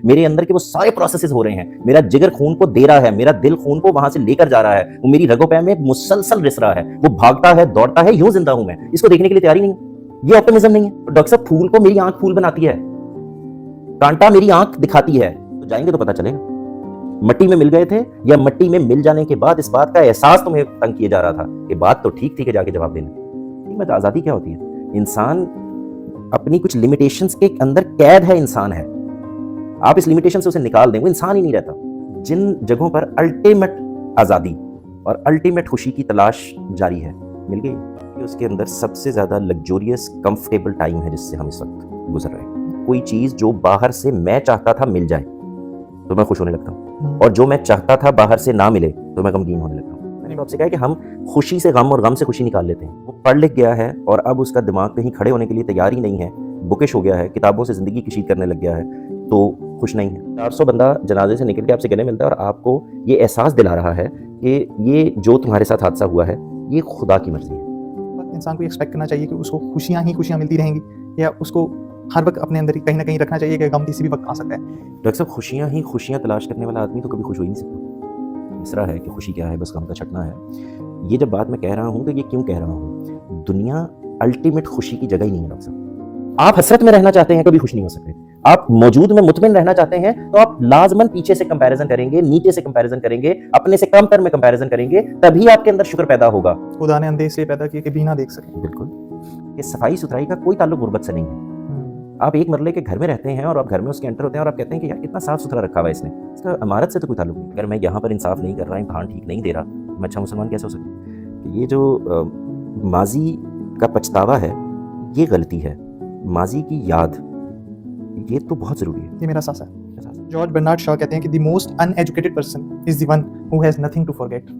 मेरे अंदर के वो सारे प्रोसेसेस हो रहे हैं, मेरा जिगर खून को दे रहा है, मेरा दिल खून को वहां से लेकर जा रहा है, वो मेरी रगों पे में मुसलसल रिस रहा है, वो भागता है, दौड़ता है, यूं जिंदा हूं मैं, इसको देखने के लिए तैयारी नहीं। ये ऑप्टिमिज्म नहीं है। डॉक्टर साहब, फूल को मेरी आंख फूल बनाती है, कांटा मेरी आंख दिखाती है, तो जाएंगे तो पता चलेगा। मट्टी में मिल गए थे या मट्टी में मिल जाने के बाद इस बात का एहसास तुम्हें तंग किया जा रहा था कि बात तो ठीक थी कि जाके जवाब देना। मैं आजादी क्या होती है? इंसान अपनी कुछ लिमिटेशंस के अंदर कैद है, इंसान है। आप इस लिमिटेशन से उसे निकाल दें, वो इंसान ही नहीं रहता। जिन जगहों पर अल्टीमेट आजादी और अल्टीमेट खुशी की तलाश जारी है, मिल गई कि उसके अंदर सबसे ज्यादा लग्जोरियस कंफर्टेबल टाइम है जिससे हम इस वक्त गुजर रहे हैं। कोई चीज जो बाहर से मैं चाहता था मिल जाए तो मैं खुश होने लगता हूँ, और जो मैं चाहता था बाहर से ना मिले तो मैं गमगीन होने लगता हूँ। मैंने आपसे कहा कि हम खुशी से गम और गम से खुशी निकाल लेते हैं। वो पढ़ लिख गया है और अब उसका दिमाग कहीं खड़े होने के लिए तैयार ही नहीं है, बुकिश हो गया है, किताबों से जिंदगी कशीद करने लग गया है, तो खुश नहीं है। 400 बंदा जनाजे से निकल के आपसे गले मिलता है और आपको ये एहसास दिला रहा है कि ये जो तुम्हारे साथ हादसा हुआ है ये खुदा की मर्जी है। इंसान को एक्सपेक्ट करना चाहिए कि उसको खुशियां ही खुशियां मिलती रहेंगी, या उसको हर वक्त अपने अंदर कहीं ना कहीं रखना चाहिए कि गम किसी भी वक्त आ सकता है। डॉक्टर साहब, खुशियां ही खुशियां तलाश करने वाला आदमी तो कभी खुश हो ही नहीं सकता। मिसरा है कि खुशी क्या है, बस गम का छटना है। ये जब बात मैं कह रहा हूँ तो ये क्यों कह रहा हूँ? दुनिया अल्टीमेट खुशी की जगह ही नहीं है डॉक्टर साहब। आप हसरत में रहना चाहते हैं, कभी खुश नहीं हो सकते। आप मौजूद में मुतमिन रहना चाहते हैं तो आप लाजमन पीछे से कंपैरिजन करेंगे, नीचे से कंपैरिजन करेंगे, अपने से कम तर में कंपैरिजन करेंगे, तभी आपके अंदर शुक्र पैदा होगा। खुदा ने अंधे इसलिए पैदा किए कि बिना देख सके। बिल्कुल। ये सफाई सुथराई का कोई ताल्लुक गुर्बत से नहीं है। आप एक मरले के घर में रहते हैं और आप घर में उसके एंटर होते हैं और आप कहते हैं कि यार कितना साफ सुथरा रखा हुआ है इसने, इसका इमारत से तो कोई ताल्लुक नहीं। अगर मैं यहाँ पर इंसाफ नहीं कर रहा, इम्तहान ठीक नहीं दे रहा, मैं अच्छा मुसलमान कैसे हो सकता? ये जो माजी का पछतावा है ये गलती है, माजी की याद ये तो बहुत जरूरी है। ये मेरा सास है। जॉर्ज बर्नार्ड शॉ कहते हैं कि the most uneducated person is the one who has nothing to forget.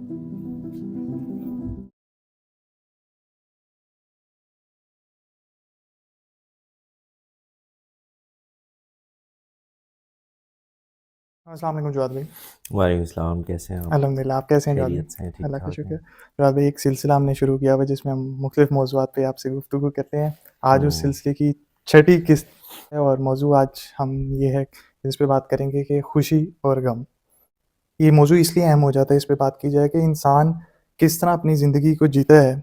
अस्सलाम वालेकुम जवाद भाई। वालेकुम सलाम, कैसे हैं आप? अल्हम्दुलिल्लाह, आप कैसे हैं जवाद खैरियत से हैं, भाई? ठीक अल्लाह का ठाक शुक्र हैं। है। जवाद भाई, एक सिलसिला हमने शुरू किया हुआ जिसमें हम मुख्तलिफ मौज़ूआत पे आपसे गुफ्तगू करते हैं। आज उस सिलसिले की छठी किस्त है और मौजू आज हम ये है इस पे बात करेंगे कि खुशी और गम। ये मौजू इसलिए अहम हो जाता है इस पे बात की जाए कि इंसान किस तरह अपनी ज़िंदगी को जीता है,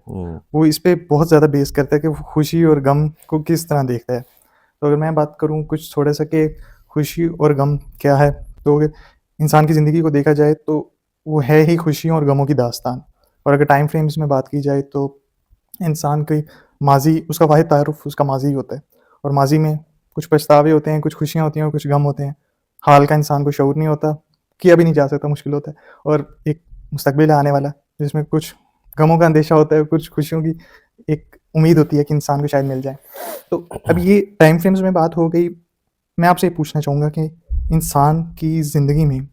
वो इस पे बहुत ज़्यादा बेस करता है कि वो खुशी और गम को किस तरह देखता है। तो अगर मैं बात करूँ कुछ थोड़ा सा कि खुशी और गम क्या है, तो अगर इंसान की ज़िंदगी को देखा जाए तो वो है ही खुशियों और गमों की दास्तान। और अगर टाइम फ्रेम्स में बात की जाए तो इंसान की माज़ी, उसका वाहिद तारुफ़ उसका माज़ी ही होता है, और माज़ी में कुछ पछतावे होते हैं, कुछ खुशियाँ होती हैं और कुछ गम होते हैं। हाल का इंसान को शऊर नहीं होता, किया भी नहीं जा सकता, मुश्किल होता है। और एक मुस्तकबिल है आने वाला जिसमें कुछ गमों का अंदेशा होता है, कुछ खुशियों की एक उम्मीद होती है कि इंसान को शायद मिल जाए। तो अब ये टाइम फ्रेम्स में बात हो गई। मैं आपसे ये पूछना चाहूँगा कि इंसान की ज़िंदगी में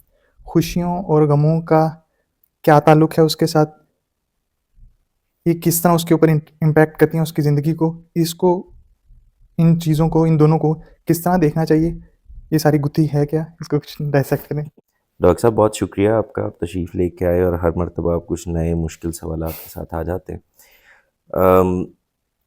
खुशियों और गमों का क्या ताल्लुक है उसके साथ? ये किस तरह उसके ऊपर इम्पैक्ट करती हैं उसकी ज़िंदगी को? इसको, इन चीज़ों को, इन दोनों को किस तरह देखना चाहिए? ये सारी गुत्थी है क्या? इसको कुछ डाइसेक्ट करें। डॉक्टर साहब, बहुत शुक्रिया आपका, आप तशरीफ़ लेके आए और हर मर्तबा आप कुछ नए मुश्किल सवालात के साथ आ जाते हैं।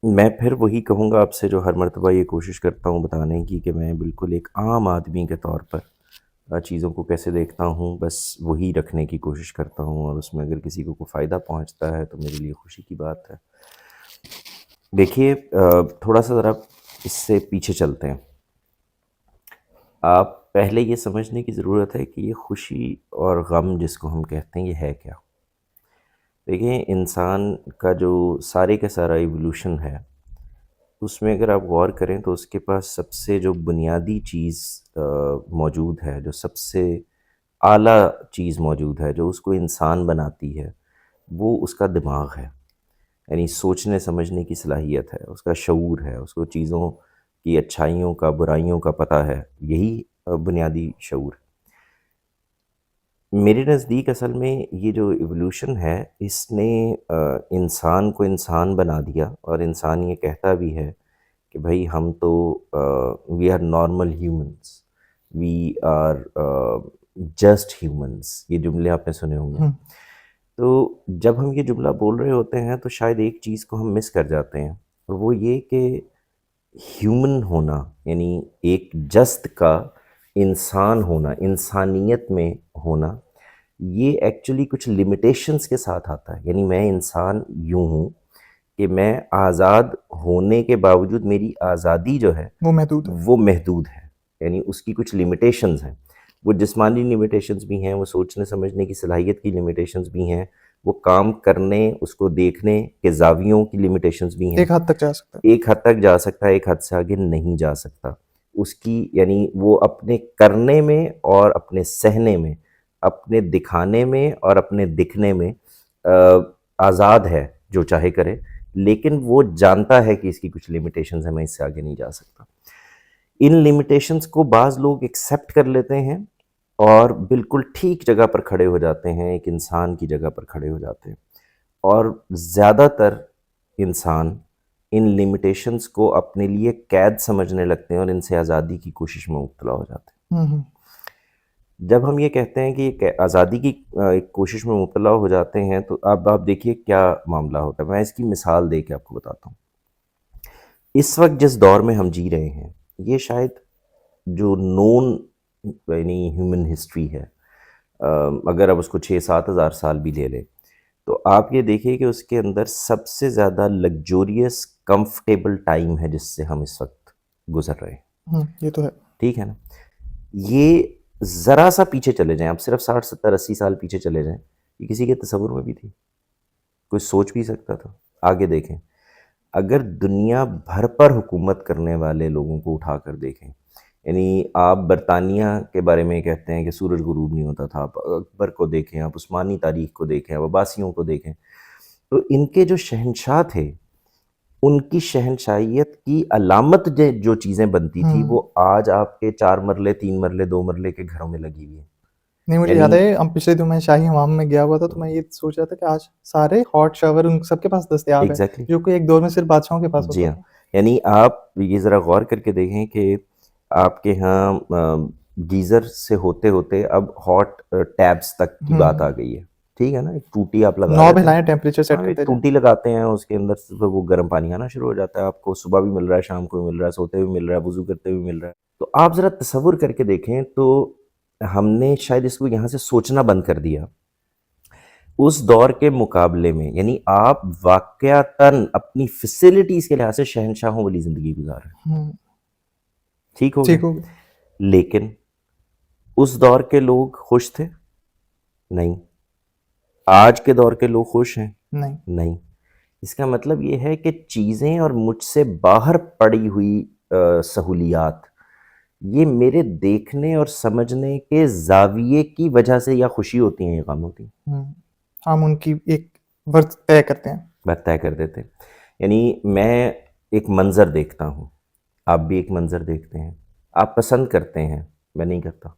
मैं फिर वही कहूँगा आपसे जो हर मर्तबा ये कोशिश करता हूँ बताने की कि मैं बिल्कुल एक आम आदमी के तौर पर चीज़ों को कैसे देखता हूँ, बस वही रखने की कोशिश करता हूँ, और उसमें अगर किसी को फ़ायदा पहुँचता है तो मेरे लिए खुशी की बात है। देखिए, थोड़ा सा ज़रा इससे पीछे चलते हैं। आप पहले ये समझने की ज़रूरत है कि ये खुशी और गम जिसको हम कहते हैं ये है क्या। देखिए, इंसान का जो सारे का सारा इवोल्यूशन है उसमें अगर आप गौर करें तो उसके पास सबसे जो बुनियादी चीज़ मौजूद है, जो सबसे आला चीज़ मौजूद है, जो उसको इंसान बनाती है, वो उसका दिमाग है। यानी सोचने समझने की सलाहियत है, उसका शऊर है, उसको चीज़ों की अच्छाइयों का, बुराइयों का पता है। यही बुनियादी शऊर। मेरे नज़दीक असल में ये जो इवोल्यूशन है इसने इंसान को इंसान बना दिया, और इंसान ये कहता भी है कि भाई हम तो we are normal humans, we are just humans. ये जुमले आपने सुने होंगे। तो जब हम ये जुमला बोल रहे होते हैं तो शायद एक चीज़ को हम मिस कर जाते हैं, और वो ये कि ह्यूमन होना यानी एक जस्त का इंसान होना, इंसानियत में होना, ये एक्चुअली कुछ लिमिटेशंस के साथ आता है। यानी मैं इंसान यूं हूं कि मैं आज़ाद होने के बावजूद मेरी आज़ादी जो है वो महदूद है। वो महदूद है। यानी उसकी कुछ लिमिटेशंस हैं। वो जिस्मानी लिमिटेशंस भी हैं, वो सोचने समझने की सलाहियत की लिमिटेशंस भी हैं, वो काम करने, उसको देखने के ज़ावियों की लिमिटेशंस भी हैं। एक हद तक जा सकता है। एक हद तक जा सकता है, एक हद से आगे नहीं जा सकता। उसकी यानी वो अपने करने में और अपने सहने में, अपने दिखाने में और अपने दिखने में आज़ाद है, जो चाहे करे, लेकिन वो जानता है कि इसकी कुछ लिमिटेशंस हैं, मैं इससे आगे नहीं जा सकता। इन लिमिटेशंस को बाज़ लोग एक्सेप्ट कर लेते हैं और बिल्कुल ठीक जगह पर खड़े हो जाते हैं, एक इंसान की जगह पर खड़े हो जाते हैं। और ज़्यादातर इंसान इन लिमिटेशंस को अपने लिए कैद समझने लगते हैं और इनसे आज़ादी की कोशिश में मुब्तला हो जाते हैं। हम्म। जब हम ये कहते हैं कि एक आज़ादी की एक कोशिश में मुब्तला हो जाते हैं, तो अब आप देखिए क्या मामला होता है। मैं इसकी मिसाल दे के आपको बताता हूँ। इस वक्त जिस दौर में हम जी रहे हैं, ये शायद जो नोन यानी ह्यूमन हिस्ट्री है, अगर अब उसको 6-7 हज़ार साल भी ले लें, तो आप ये देखिए कि उसके अंदर सबसे ज़्यादा लग्जोरियस कंफर्टेबल टाइम है जिससे हम इस वक्त गुजर रहे हैं। ये तो है। ठीक है ना? ये ज़रा सा पीछे चले जाएं, आप सिर्फ 60-70-80 साल पीछे चले जाएं, ये किसी के तसव्वुर में भी थी? कोई सोच भी सकता था? आगे देखें, अगर दुनिया भर पर हुकूमत करने वाले लोगों को उठा कर देखें, यानी आप बरतानिया के बारे में कहते हैं कि सूरज गुरूब नहीं होता था, आप अकबर को देखें, आप उस्मानी तारीख को देखें, आप अब्बासियों को देखें, तो इनके जो शहंशाह थे, उनकी शहंशाहियत की अलामत जो चीज़ें बनती थी, वो आज आपके 4 मरले, 3 मरले, 2 मरले के घरों में लगी हुई है। नहीं, मुझे याद है हम पिछले दिनों मैं शाही हमाम में गया हुआ था, तो मैं ये सोच रहा था कि आज सारे हॉट शावर उन सबके पास दस्तयाब है, एग्जैक्टली, जो कि एक दौर में सिर्फ बादशाहों के पास जी होता हाँ। था। यानी आप ये ज़रा गौर करके देखें कि आपके यहाँ गीज़र से होते होते अब हॉट टैब्स तक की बात आ गई है। ठीक है ना? एक टूटी आप लगा नॉब देते हैं, हिलाएं, टेम्परेचर सेट हाँ, एक करते जाएं। टूटी लगाते हैं, उसके अंदर से फिर वो गर्म पानी आना शुरू हो जाता है। आपको सुबह भी मिल रहा है, शाम को भी मिल रहा है, सोते हुए मिल रहा है, वज़ू करते हुए मिल रहा है। तो आप ज़रा तसव्वुर करके देखें, तो हमने शायद इसको यहाँ से सोचना बंद कर दिया। उस दौर के मुकाबले में, यानी आप वाक़यातन अपनी फैसिलिटीज़ के लिहाज से शहंशाहों वाली ज़िंदगी गुज़ार रहे हैं। ठीक हो ठीक गया? हो गया। लेकिन उस दौर के लोग खुश थे? नहीं। आज के दौर के लोग खुश हैं? नहीं। नहीं। इसका मतलब ये है कि चीज़ें और मुझसे बाहर पड़ी हुई सहूलियात, ये मेरे देखने और समझने के ज़ाविये की वजह से या खुशी होती हैं या गम होती हैं। हम उनकी एक वर्थ तय करते हैं। बात तय कर देते हैं। यानी मैं एक मंज़र देखता हूँ, आप भी एक मंज़र देखते हैं, आप पसंद करते हैं, मैं नहीं करता।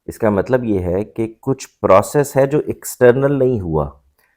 इसका मतलब ये है कि कुछ प्रोसेस है जो एक्सटर्नल नहीं हुआ,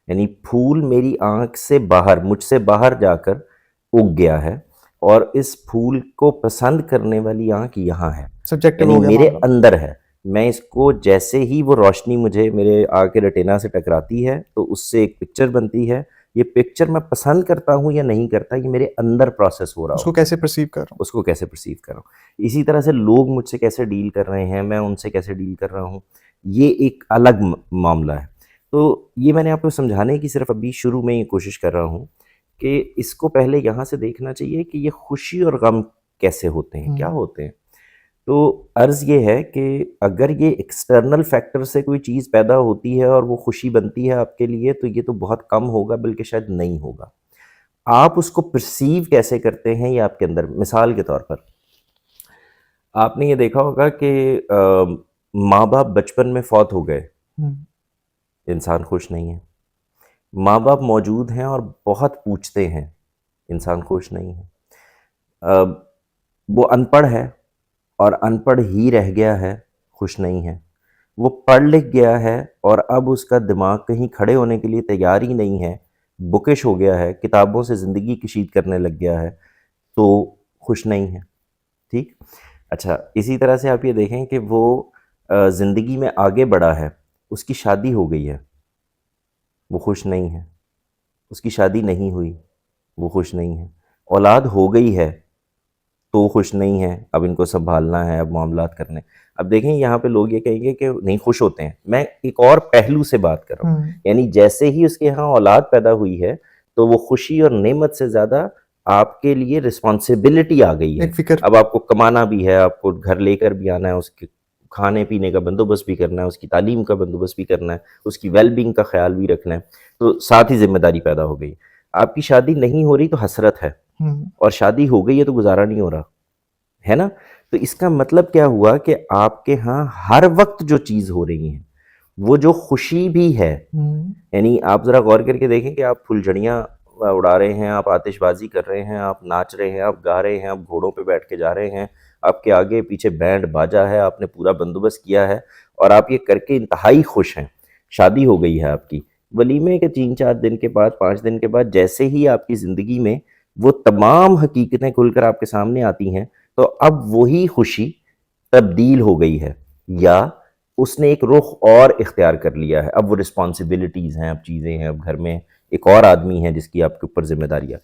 यानी फूल मेरी आँख से बाहर, मुझसे बाहर जाकर उग गया है और इस फूल को पसंद करने वाली आँख यहाँ है, सब्जेक्टिव यानी हो गया मेरे मामला। अंदर है। मैं इसको जैसे ही वो रोशनी मुझे मेरे आँख के रेटिना से टकराती है, तो उससे एक पिक्चर बनती है। ये पिक्चर मैं पसंद करता हूँ या नहीं करता, ये मेरे अंदर प्रोसेस हो रहा उसको होता है। कैसे परसीव कर रहा हूँ। उसको कैसे परसीव कर रहा हूँ। इसी तरह से लोग मुझसे कैसे डील कर रहे हैं, मैं उनसे कैसे डील कर रहा हूँ, ये एक अलग मामला है। तो ये मैंने आपको समझाने की सिर्फ अभी शुरू में ही कोशिश कर रहा हूँ कि इसको पहले यहाँ से देखना चाहिए कि ये खुशी और गम कैसे होते हैं, क्या होते हैं। तो अर्ज़ ये है कि अगर ये एक्सटर्नल फैक्टर से कोई चीज़ पैदा होती है और वो खुशी बनती है आपके लिए, तो ये तो बहुत कम होगा, बल्कि शायद नहीं होगा। आप उसको परसीव कैसे करते हैं ये आपके अंदर। मिसाल के तौर पर आपने ये देखा होगा कि माँ बाप बचपन में फौत हो गए, इंसान खुश नहीं है। माँ बाप मौजूद हैं और बहुत पूछते हैं, इंसान खुश नहीं है। वो अनपढ़ है और अनपढ़ ही रह गया है, खुश नहीं है। वो पढ़ लिख गया है और अब उसका दिमाग कहीं खड़े होने के लिए तैयार ही नहीं है, बुकिश हो गया है, किताबों से ज़िंदगी कशीद करने लग गया है, तो खुश नहीं है। ठीक? अच्छा, इसी तरह से आप ये देखें कि वो ज़िंदगी में आगे बढ़ा है, उसकी शादी हो गई है, वो खुश नहीं है। उसकी शादी नहीं हुई, वो खुश नहीं है। औलाद हो गई है, तो खुश नहीं है, अब इनको संभालना है, अब मामलात करने। अब देखें यहाँ पे लोग ये कहेंगे कि नहीं खुश होते हैं। मैं एक और पहलू से बात कर रहा हूँ, यानी जैसे ही उसके यहाँ औलाद पैदा हुई है तो वो खुशी और नेमत से ज़्यादा आपके लिए रिस्पॉन्सिबिलिटी आ गई है। एक फिक्र। अब आपको कमाना भी है, आपको घर लेकर भी आना है, उसके खाने पीने का बंदोबस्त भी करना है, उसकी तालीम का बंदोबस्त भी करना है, उसकी वेलबींग का ख्याल भी रखना है, तो साथ ही जिम्मेदारी पैदा हो गई। आपकी शादी नहीं हो रही तो हसरत है, और शादी हो गई है तो गुजारा नहीं हो रहा है ना। तो इसका मतलब क्या हुआ कि आपके यहाँ हर वक्त जो चीज़ हो रही है वो जो खुशी भी है, यानी आप ज़रा गौर करके देखें कि आप फुलझड़ियाँ उड़ा रहे हैं, आप आतिशबाजी कर रहे हैं, आप नाच रहे हैं, आप गा रहे हैं, आप घोड़ों पे बैठ के जा रहे हैं, आपके आगे पीछे बैंड बाजा है, आपने पूरा बंदोबस्त किया है और आप ये करके इंतहाई खुश हैं। शादी हो गई है आपकी, वलीमे के 3-4 दिन के बाद, 5 दिन के बाद जैसे ही आपकी ज़िंदगी में वो तमाम हकीकतें खुलकर आपके सामने आती हैं, तो अब वही खुशी तब्दील हो गई है या उसने एक रुख और इख्तियार कर लिया है। अब वो रिस्पॉन्सिबिलिटीज़ हैं, अब चीज़ें हैं, अब घर में एक और आदमी है जिसकी आपके ऊपर जिम्मेदारियाँ।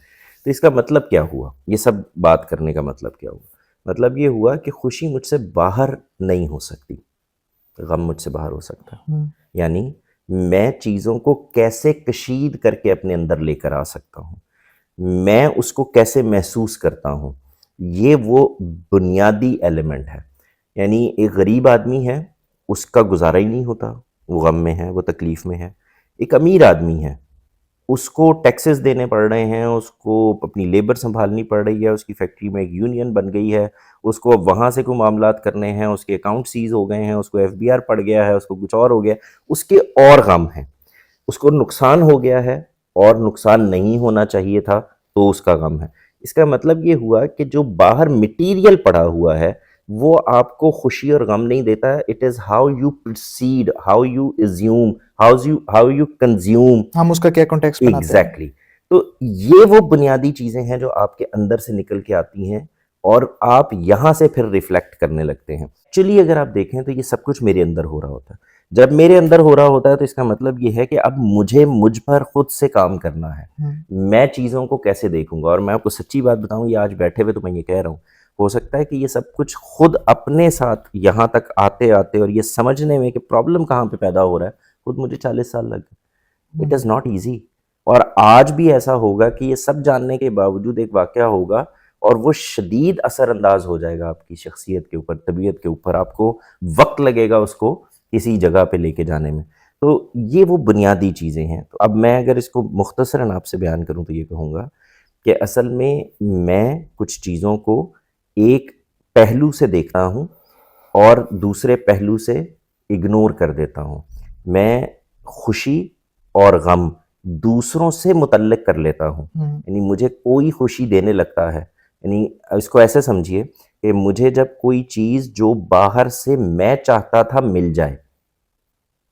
तो इसका मतलब क्या हुआ? ये सब बात करने का मतलब क्या हुआ? मतलब ये हुआ कि खुशी मुझसे बाहर नहीं हो सकती, गम मुझसे बाहर हो सकता है। यानी मैं चीज़ों को कैसे कशीद करके अपने अंदर लेकर आ सकता हूँ, मैं उसको कैसे महसूस करता हूँ, ये वो बुनियादी एलिमेंट है। यानी एक गरीब आदमी है, उसका गुजारा ही नहीं होता, वो गम में है, वो तकलीफ़ में है। एक अमीर आदमी है, उसको टैक्सेस देने पड़ रहे हैं, उसको अपनी लेबर संभालनी पड़ रही है, उसकी फैक्ट्री में एक यूनियन बन गई है, उसको अब वहाँ से कोई मामलात करने हैं, उसके अकाउंट सीज़ हो गए हैं, उसको एफबीआर पड़ गया है, उसको कुछ और हो गया, उसके और गम हैं। उसको नुकसान हो गया है और नुकसान नहीं होना चाहिए था, तो उसका गम है। इसका मतलब ये हुआ कि जो बाहर मटीरियल पड़ा हुआ है, वो आपको खुशी और गम नहीं देता है। It is how you proceed, how you assume, how you consume, हम उसका क्या कॉन्टेक्स्ट बनाते हैं। एग्जैक्टली। तो ये वो बुनियादी चीज़ें हैं जो आपके अंदर से निकल के आती हैं और आप यहाँ से फिर रिफ्लेक्ट करने लगते हैं। एक्चुअली अगर आप देखें तो ये सब कुछ मेरे अंदर हो रहा होता है। जब मेरे अंदर हो रहा होता है तो इसका मतलब ये है कि अब मुझे मुझ पर खुद से काम करना है। मैं चीज़ों को कैसे देखूंगा, और मैं आपको सच्ची बात बताऊं, ये आज बैठे हुए तो मैं ये कह रहा हूँ, हो सकता है कि ये सब कुछ खुद अपने साथ यहाँ तक आते आते और ये समझने में कि प्रॉब्लम कहाँ पे पैदा हो रहा है, खुद मुझे 40 साल लग गए। It is not easy. और आज भी ऐसा होगा कि ये सब जानने के बावजूद एक वाक़या होगा और वो शदीद असरअंदाज हो जाएगा आपकी शख्सियत के ऊपर, तबीयत के ऊपर। आपको वक्त लगेगा उसको किसी जगह पे लेके जाने में। तो ये वो बुनियादी चीज़ें हैं। तो अब मैं अगर इसको मुख्तसरन आपसे बयान करूँ तो ये कहूँगा कि असल में मैं कुछ चीज़ों को एक पहलू से देखता हूँ और दूसरे पहलू से इग्नोर कर देता हूँ। मैं खुशी और गम दूसरों से मुतल्लिक कर लेता हूँ। यानी मुझे कोई खुशी देने लगता है, यानी इसको ऐसे समझिए कि मुझे जब कोई चीज़ जो बाहर से मैं चाहता था मिल जाए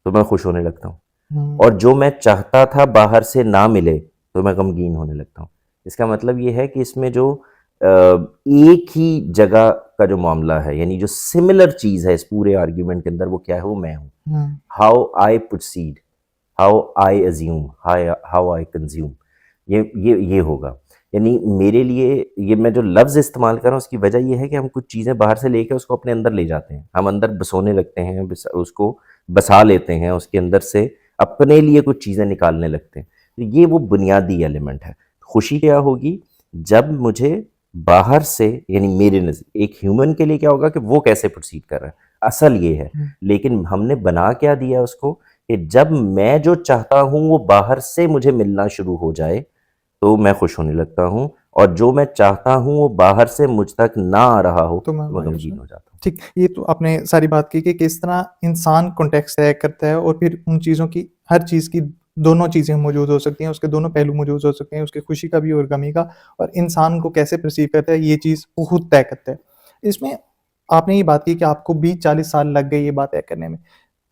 तो मैं खुश होने लगता हूँ, और जो मैं चाहता था बाहर से ना मिले तो मैं गमगीन होने लगता हूँ। इसका मतलब ये है कि इसमें जो एक ही जगह का जो मामला है, यानी जो सिमिलर चीज़ है इस पूरे आर्ग्यूमेंट के अंदर, वो क्या है? वो मैं हूँ। How I proceed, how I assume, how I consume, ये होगा। यानी मेरे लिए ये मैं जो लफ्ज़ इस्तेमाल कर रहा हूँ उसकी वजह ये है कि हम कुछ चीज़ें बाहर से लेके उसको अपने अंदर ले जाते हैं, हम अंदर बसोने लगते हैं, उसको बसा लेते हैं, उसके अंदर से अपने लिए कुछ चीज़ें निकालने लगते हैं। तो ये वो बुनियादी एलिमेंट है। खुशी क्या होगी? जब मुझे बाहर से, यानी मेरे नज़र एक ह्यूमन के लिए क्या होगा कि वो कैसे प्रोसीड कर रहा है, असल ये है। लेकिन हमने बना क्या दिया उसको कि जब मैं जो चाहता हूँ वो बाहर से मुझे मिलना शुरू हो जाए तो मैं खुश होने लगता हूँ, और जो मैं चाहता हूँ वो बाहर से मुझ तक ना आ रहा हो तो तो मैं मैं मायूस गमगीन हूँ। हो जाता हूँ। ठीक, ये तो आपने सारी बात की कि किस तरह इंसान कॉन्टेक्स्ट तय करता है और फिर उन चीज़ों की, हर चीज़ की दोनों चीज़ें मौजूद हो सकती हैं, उसके दोनों पहलू मौजूद हो सकते हैं, उसकी खुशी का भी और गमी का, और इंसान को कैसे परसीव करता है ये चीज़ वो खुद तय करता है। इसमें आपने ये बात की कि आपको 20-40 साल लग गए ये बात तय करने में।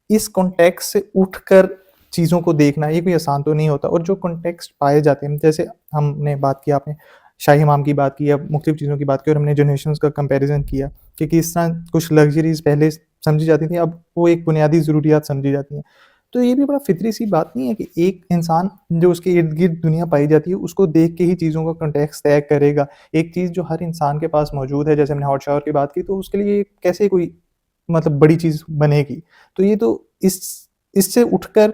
इस कॉन्टेक्स्ट से उठकर चीज़ों को देखना ये कोई आसान तो नहीं होता, और जो कॉन्टेक्स्ट पाए जाते हैं, जैसे हमने बात की, आपने शाही इमाम की बात की या मुख्तलिफ चीज़ों की बात की, और हमने जनरेशंस का कंपैरिजन किया कि किस तरह कुछ लग्जरीज़ पहले समझी जाती थी, अब वो एक बुनियादी ज़रूरियात समझी जाती हैं। तो ये भी बड़ा फितरी सी बात नहीं है कि एक इंसान जो उसके इर्द गिर्द दुनिया पाई जाती है उसको देख के ही चीज़ों का कंटेक्स्ट तय करेगा। एक चीज़ जो हर इंसान के पास मौजूद है, जैसे हमने हॉट शावर की बात की, तो उसके लिए कैसे कोई मतलब बड़ी चीज़ बनेगी। तो ये तो इससे उठकर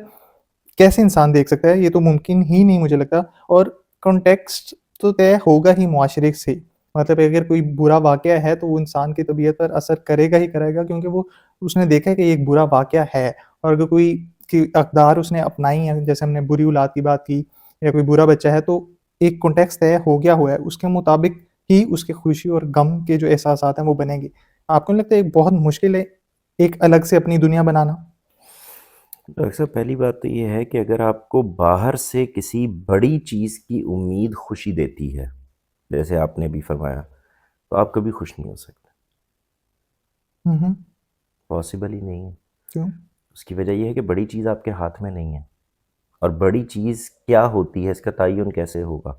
कैसे इंसान देख सकता है, ये तो मुमकिन ही नहीं मुझे लगता। और कॉन्टेक्स्ट तो तय होगा ही मुआशरे से। मतलब अगर कोई बुरा वाक़या है तो वो इंसान की तबीयत पर असर करेगा ही करेगा, क्योंकि वो उसने देखा है कि ये एक बुरा वाक़या है। और अगर कोई की अक़दार उसने अपनाई हैं, जैसे हमने बुरी औलाद की बात की, या कोई बुरा बच्चा है, तो एक कॉन्टेक्स्ट तय हो गया हुआ है, उसके मुताबिक ही उसके खुशी और गम के जो एहसासात हैं वो बनेंगे। आपको नहीं लगता है बहुत मुश्किल है एक अलग से अपनी दुनिया बनाना? डॉक्टर साहब, पहली बात तो ये है कि अगर आपको बाहर से किसी बड़ी चीज़ की उम्मीद खुशी देती है, जैसे आपने अभी फरमाया, तो आप कभी खुश नहीं हो सकते। हुँ, हुँ। पॉसिबल ही नहीं है। क्यों? उसकी वजह ये है कि बड़ी चीज़ आपके हाथ में नहीं है, और बड़ी चीज़ क्या होती है इसका तयन कैसे होगा।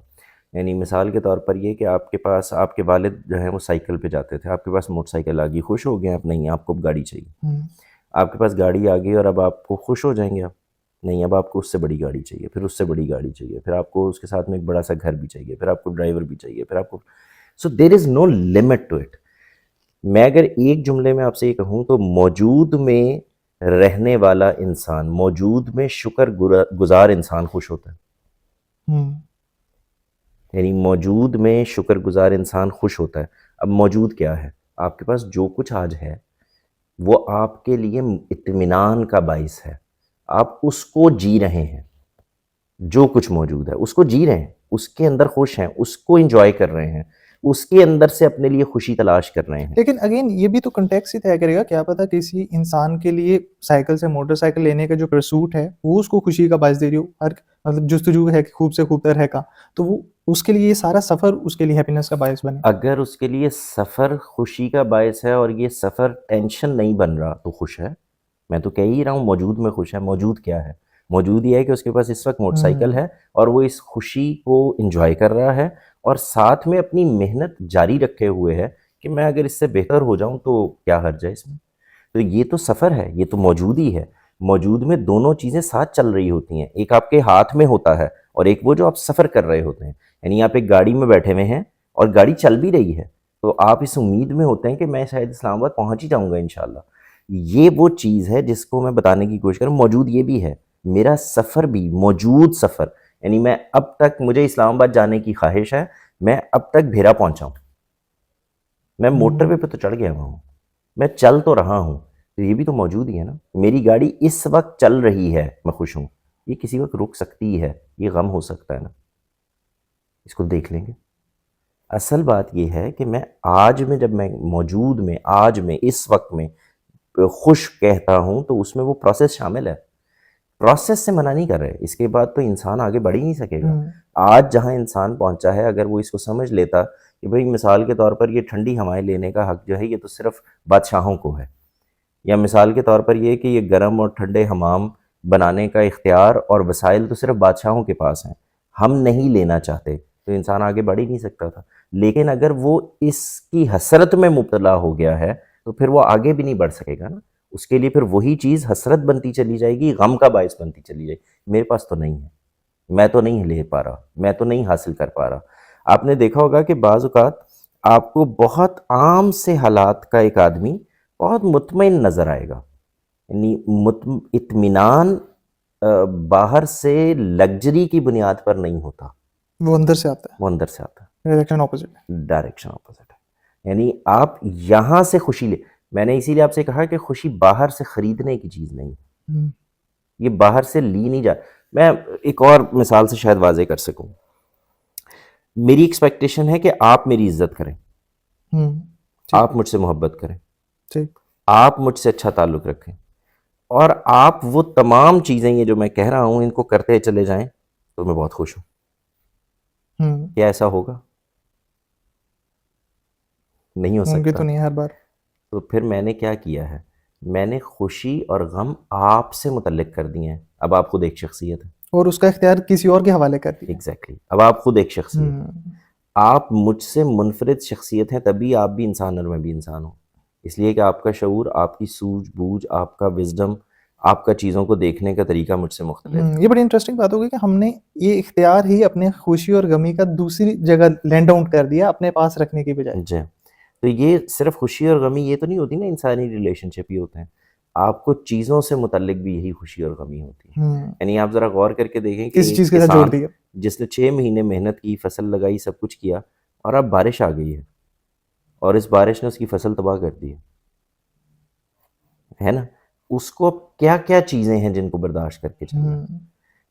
यानी मिसाल के तौर पर ये कि आपके पास आपके वालिद जो हैं वो साइकिल पे जाते थे, आपके पास मोटरसाइकिल आ गई, खुश हो गए आप? नहीं, आपको अब गाड़ी चाहिए। हुँ, आपके पास गाड़ी आ गई और अब आपको खुश हो जाएंगे आप? नहीं, अब आपको उससे बड़ी गाड़ी चाहिए, फिर उससे बड़ी गाड़ी चाहिए, फिर आपको उसके साथ में एक बड़ा सा घर भी चाहिए, फिर आपको ड्राइवर भी चाहिए, फिर आपको, so there is no limit to it. मैं अगर एक जुमले में आपसे ये कहूँ तो मौजूद में रहने वाला इंसान, मौजूद में शुक्रगुज़ार इंसान खुश होता है। हुँ, यानी मौजूद में शुक्रगुज़ार इंसान खुश होता है। अब मौजूद क्या है? आपके पास जो कुछ आज है, वो आपके लिए इत्मीनान का बाइस है। आप उसको जी रहे हैं, जो कुछ मौजूद है, उसको जी रहे हैं, उसके अंदर खुश हैं, उसको एन्जॉय कर रहे हैं, उसके अंदर से अपने लिए खुशी तलाश कर रहे हैं। लेकिन अगेन ये भी तो कॉन्टेक्स्ट ही तय करेगा, क्या पता किसी इंसान के लिए साइकिल से मोटरसाइकिल लेने का जो परसूट है, वो उसको खुशी का बायस दे रही हो। हर मतलब जुस्तजू है कि खूब से खूब तर है का, तो वो उसके लिए ये सारा सफ़र उसके लिए हैप्पीनेस का बायस बने। अगर उसके लिए सफ़र खुशी का बायस है और ये सफ़र टेंशन नहीं बन रहा, तो खुश है। मैं तो कह ही रहा हूँ मौजूद में खुश है। मौजूद क्या है? मौजूद ये है कि उसके पास इस वक़्त मोटरसाइकिल हुँ, है और वो इस खुशी को एन्जॉय कर रहा है और साथ में अपनी मेहनत जारी रखे हुए है कि मैं अगर इससे बेहतर हो जाऊँ तो क्या हर्ज है इसमें? तो ये तो सफ़र है, ये तो मौजूदी है। मौजूद में दोनों चीज़ें साथ चल रही होती हैं। एक आपके हाथ में होता है और एक वो जो आप सफ़र कर रहे होते हैं। यानी आप एक गाड़ी में बैठे हुए हैं और गाड़ी चल भी रही है, तो आप इस उम्मीद में होते हैं कि मैं शायद इस्लामाबाद पहुँच ही जाऊँगा इंशाअल्लाह। ये वो चीज़ है जिसको मैं बताने की कोशिश कर रहा हूँ, मौजूद ये भी है। मेरा सफ़र भी मौजूद सफ़र, यानी मैं अब तक, मुझे इस्लामाबाद जाने की ख़्वाहिश है, मैं अब तक भेरा पहुँचा हूँ। मैं हुँ, मोटरवे पे तो चढ़ गया हुआ हूँ, मैं चल तो रहा हूँ, तो ये भी तो मौजूद ही है ना। मेरी गाड़ी इस वक़्त चल रही है, मैं खुश हूँ। ये किसी वक़्त रुक सकती है, ये गम हो सकता है ना, इसको देख लेंगे। असल बात ये है कि मैं आज में, जब मैं मौजूद में, आज में, इस वक़्त में खुश कहता हूँ, तो उसमें वो प्रोसेस शामिल है। प्रोसेस से मना नहीं कर रहे, इसके बाद तो इंसान आगे बढ़ ही नहीं सकेगा। हुँ, आज जहाँ इंसान पहुँचा है, अगर वो इसको समझ लेता कि भई मिसाल के तौर पर ये ठंडी हवाएँ लेने का हक़ जो है, ये तो सिर्फ़ बादशाहों को है, या मिसाल के तौर पर ये कि ये गर्म और ठंडे हमाम बनाने का इख्तियार और वसाइल तो सिर्फ़ बादशाहों के पास हैं, हम नहीं लेना चाहते, तो इंसान आगे बढ़ ही नहीं सकता था। लेकिन अगर वो इसकी हसरत में मुब्तला हो गया है, तो फिर वो आगे भी नहीं बढ़ सकेगा ना। उसके लिए फिर वही चीज़ हसरत बनती चली जाएगी, गम का बायस बनती चली जाएगी। मेरे पास तो नहीं है, मैं तो नहीं ले पा रहा, मैं तो नहीं हासिल कर पा रहा। आपने देखा होगा कि बाज़ औक़ात आपको बहुत आम से हालात का एक आदमी बहुत मुतमईन नज़र आएगा। यानी इत्मीनान बाहर से लग्ज़री की बुनियाद पर नहीं होता, वो अंदर से आता वो अंदर से आता है, डायरेक्शन ऑपोज़िट है। है, डायरेक्शन अपोज़िट है। यानी आप यहाँ से खुशी ले, मैंने इसीलिए आपसे कहा कि खुशी बाहर से खरीदने की चीज़ नहीं है, हुँ, ये बाहर से ली नहीं जा। मैं एक और मिसाल से शायद वाज़ेह कर सकूँ। मेरी एक्सपेक्टेशन है कि आप मेरी इज़्ज़त करें, हुँ, ठीक आप है, मुझसे मोहब्बत करें, ठीक। आप मुझसे अच्छा ताल्लुक़ रखें, और आप वो तमाम चीज़ें ये जो मैं कह रहा हूँ इनको करते चले जाएँ, तो मैं बहुत खुश हूँ। हुँ, क्या ऐसा होगा? नहीं हो मुमकिन तो सकता। नहीं है हर बार। तो फिर मैंने क्या किया है? मैंने खुशी और गम आपसे मुतल्लिक़ कर दिए हैं। अब आप खुद एक शख्सियत हैं। और उसका इख्तियार किसी और के हवाले कर दिया। एग्ज़ैक्टली, अब आप खुद एक शख्सियत हैं। हुँ, आप मुझसे मुनफ़रिद शख्सियत हैं, तभी आप भी इंसान और मैं भी इंसान हूँ। इसलिए कि आपका शऊर, आपकी सूझ-बूझ, आपका विज़डम, आपका चीज़ों को देखने का तरीका मुझसे मुख्तलिफ है। ये बड़ी इंटरेस्टिंग बात होगी कि हमने ये इख्तियार ही अपने खुशी और गमी का दूसरी जगह लैंड आउट कर दिया अपने पास रखने की बजाय। जी। तो ये सिर्फ़ खुशी और गमी ये तो नहीं होती ना, इंसानी रिलेशनशिप ही होते हैं। आपको चीज़ों से मुतल्लिक भी यही खुशी और गमी होती है। हम्म, यानी आप ज़रा गौर करके देखें कि किसी एक चीज़ के साथ जोड़ किसान दिया। जिसने 6 महीने मेहनत की, फसल लगाई, सब कुछ किया और अब बारिश आ गई है और इस बारिश ने उसकी फसल तबाह कर दी है ना? उसको अब क्या-क्या चीज़ें हैं जिनको बर्दाश्त करके चलना है। हम्म,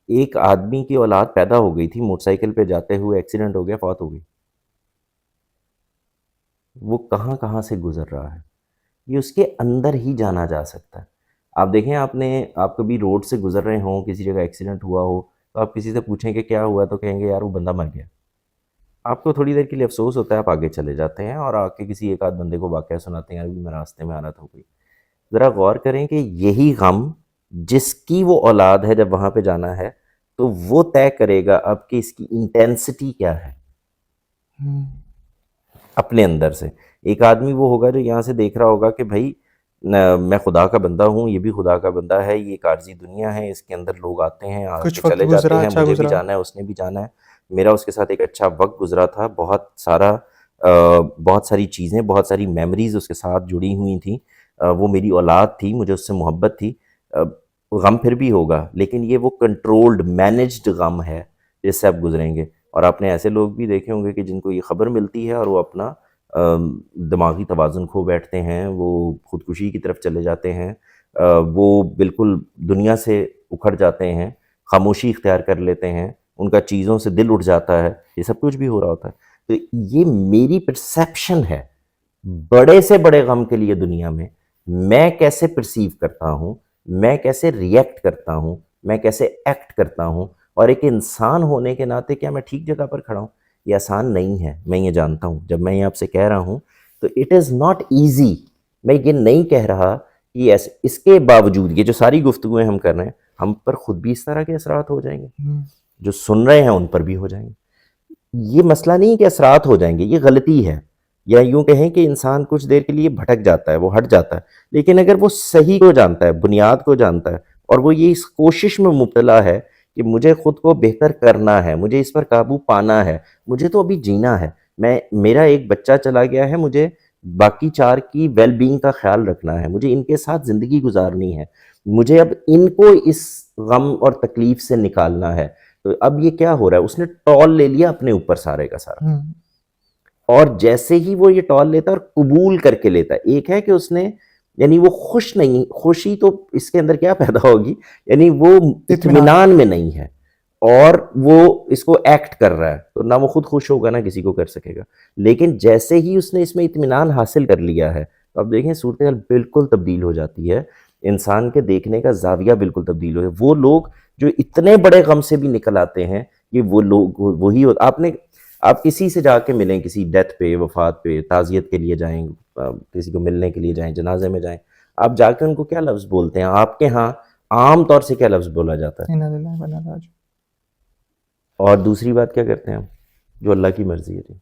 एक आदमी की औलाद पैदा हो गई थी, मोटरसाइकिल पे जाते हुए एक्सीडेंट हो गया, फौत हो गई। वो कहाँ-कहाँ से गुज़र रहा है, ये उसके अंदर ही जाना जा सकता है। आप देखें, आप कभी रोड से गुज़र रहे हों, किसी जगह एक्सीडेंट हुआ हो, तो आप किसी से पूछें कि क्या हुआ, तो कहेंगे यार वो बंदा मर गया। आपको थोड़ी देर के लिए अफ़सोस होता है, आप आगे चले जाते हैं और आके किसी एक आध बंदे को वाक़या सुनाते हैं, यार अभी मैं रास्ते में आ रहा था कोई। ज़रा गौर करें कि यही गम जिसकी वो औलाद है, जब वहाँ पे जाना है, तो वो तय करेगा अब कि इसकी इंटेंसिटी क्या है हम्म, अपने अंदर से। एक आदमी वो होगा जो यहाँ से देख रहा होगा कि भाई मैं खुदा का बंदा हूँ, ये भी खुदा का बंदा है, ये एक आर्जी दुनिया है, इसके अंदर लोग आते हैं, कुछ आके वक्त चले जाते गुजरा, हैं, अच्छा मुझे भी गुजरा। जाना है, उसने भी जाना है। मेरा उसके साथ एक अच्छा वक्त गुजरा था, बहुत सारी चीज़ें, बहुत सारी मेमोरीज़ उसके साथ जुड़ी हुई थी। वो मेरी औलाद थी, मुझे उससे मोहब्बत थी। अ, गम फिर भी होगा, लेकिन ये वो कंट्रोल्ड, मैनेज्ड गम है जिससे आप गुजरेंगे। और आपने ऐसे लोग भी देखे होंगे कि जिनको ये खबर मिलती है और वो अपना दिमागी तवाज़ुन खो बैठते हैं, वो खुदकुशी की तरफ चले जाते हैं, वो बिल्कुल दुनिया से उखड़ जाते हैं, खामोशी इख्तियार कर लेते हैं, उनका चीज़ों से दिल उठ जाता है, ये सब कुछ भी हो रहा होता है। तो ये मेरी परसेप्शन है, बड़े से बड़े गम के लिए दुनिया में मैं कैसे परसीव करता हूँ, मैं कैसे रिएक्ट करता हूँ, मैं कैसे एक्ट करता हूँ, और एक इंसान होने के नाते क्या मैं ठीक जगह पर खड़ा हूँ? ये आसान नहीं है, मैं ये जानता हूँ। जब मैं ये आपसे कह रहा हूँ, तो इट इज़ नॉट ईज़ी। मैं ये नहीं कह रहा कि ऐसे इसके बावजूद ये जो सारी गुफ्तगुएँ हम कर रहे हैं, हम पर खुद भी इस तरह के असरात हो जाएँगे, हम्म, जो सुन रहे हैं उन पर भी हो जाएँगे। ये मसला नहीं है कि असरात हो जाएँगे, ये गलती है। या यूँ कहें कि इंसान कुछ देर के लिए भटक जाता है, वो हट जाता है। लेकिन अगर वो सही को जानता है, बुनियाद को जानता है और वो ये इस कोशिश में मुब्तला है कि मुझे खुद को बेहतर करना है, मुझे इस पर काबू पाना है, मुझे तो अभी जीना है। मेरा एक बच्चा चला गया है, मुझे बाकी 4 की वेल बीइंग का ख़्याल रखना है, मुझे इनके साथ ज़िंदगी गुज़ारनी है, मुझे अब इनको इस गम और तकलीफ़ से निकालना है। तो अब ये क्या हो रहा है, उसने टॉल ले लिया अपने ऊपर सारे का सारा। हम्म, और जैसे ही वो ये टॉल लेता है और कबूल करके लेता है, एक है कि उसने, यानी वो खुश नहीं, खुशी तो इसके अंदर क्या पैदा होगी, यानी वो इत्मीनान। इत्मीनान में नहीं है और वो इसको एक्ट कर रहा है, तो ना वो खुद खुश होगा ना किसी को कर सकेगा। लेकिन जैसे ही उसने इसमें इत्मीनान हासिल कर लिया है, तो अब देखें सूरत हाल बिल्कुल तब्दील हो जाती है, इंसान के देखने का जाविया बिल्कुल तब्दील हो जाए। वो लोग जो इतने बड़े गम से भी निकल आते हैं, ये वो लोग वही हो। आप किसी से जाके मिलें, किसी डेथ पे, वफात पे, ताज़ियत के लिए जाएँ, किसी को मिलने के लिए जाएँ, जनाजे में जाएँ, आप जाके उनको क्या लफ्ज़ बोलते हैं? आपके यहाँ आम तौर से क्या लफ्ज़ बोला जाता है? इन्ना लिल्लाहि व इन्ना इलैहि राजिऊन। और दूसरी बात क्या करते हैं हम? जो अल्लाह की मर्ज़ी है जी।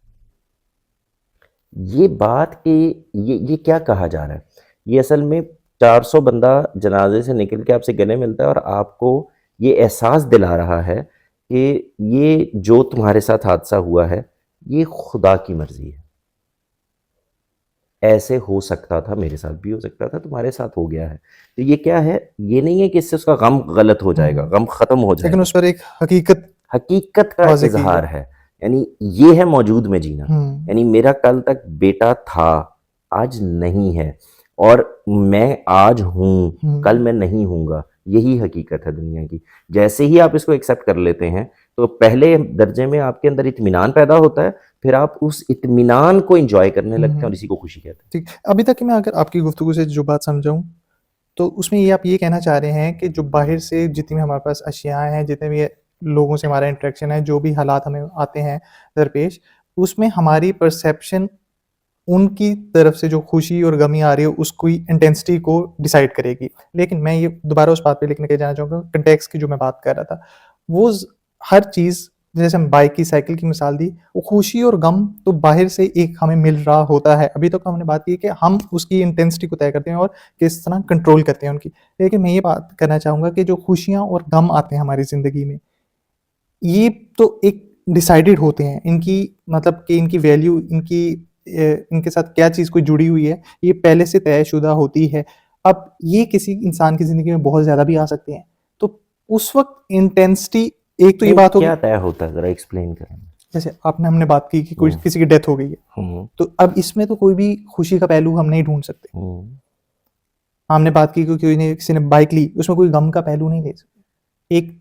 ये बात कि ये क्या कहा जा रहा है? ये असल में 400 बंदा जनाज़े से निकल के आपसे गले मिलता है और आपको ये एहसास दिला रहा है कि ये जो तुम्हारे साथ हादसा हुआ है, ये खुदा की मर्ज़ी है। ऐसे हो सकता था, मेरे साथ भी हो सकता था, तुम्हारे साथ हो गया है। तो ये क्या है? ये नहीं है कि इससे उसका गम गलत हो जाएगा, गम ख़त्म हो लेकिन जाएगा। उस पर एक हकीकत हकीकत का वाज़े की इज़हार है। है। यानी ये है मौजूद में जीना। हम्म, यानी मेरा कल तक बेटा था, आज नहीं है, और मैं आज हूँ, कल मैं नहीं हूँगा। यही हकीकत है दुनिया की। जैसे ही आप इसको एक्सेप्ट कर लेते हैं, तो पहले दर्जे में आपके अंदर इत्मीनान पैदा होता है, फिर आप उस इत्मीनान को एन्जॉय करने लगते हैं और इसी को खुशी कहते हैं। ठीक। अभी तक की मैं अगर आपकी गुफ्तगू से जो बात समझाऊँ, तो उसमें ये आप ये कहना चाह रहे हैं कि जो बाहर से जितनी भी हमारे पास अशियाएँ हैं, जितने भी लोगों से हमारा इंटरेक्शन है, जो भी हालात हमें आते हैं दरपेश, उसमें हमारी परसेप्शन उनकी तरफ से जो खुशी और गमी आ रही है, उसकी इंटेंसिटी को डिसाइड करेगी। लेकिन मैं ये दोबारा उस बात पे लेकिन कहीं जाना चाहूँगा, कॉन्टेक्स्ट की जो मैं बात कर रहा था, वो हर चीज़ जैसे हम बाइक की, साइकिल की मिसाल दी, वो खुशी और गम तो बाहर से एक हमें मिल रहा होता है। अभी तक तो हमने बात की कि हम उसकी इंटेंसिटी को तय करते हैं और किस तरह कंट्रोल करते हैं उनकी। लेकिन मैं ये बात करना चाहूँगा कि जो खुशियाँ और गम आते हैं हमारी ज़िंदगी में, ये तो एक डिसाइडेड होते हैं। इनकी मतलब कि इनकी वैल्यू, इनके साथ क्या चीज़ कोई जुड़ी हुई है, ये पहले से तयशुदा होती है। अब ये किसी इंसान की ज़िंदगी में बहुत ज़्यादा भी आ सकते हैं। तो उस वक़्त इंटेंसिटी, एक तो ये नहीं, बात होगी, क्या तय होता है, जरा एक्सप्लेन करें। जैसे हमने बात की कि कोई हम्म, किसी की डेथ हो गई है, हम्म, तो अब इसमें तो कोई भी खुशी का पहलू हम नहीं ढूँढ सकते। हम्म, हमने बात की कि कोई ने किसी ने बाइक ली, उसमें कोई गम का पहलू नहीं ले सकते। एक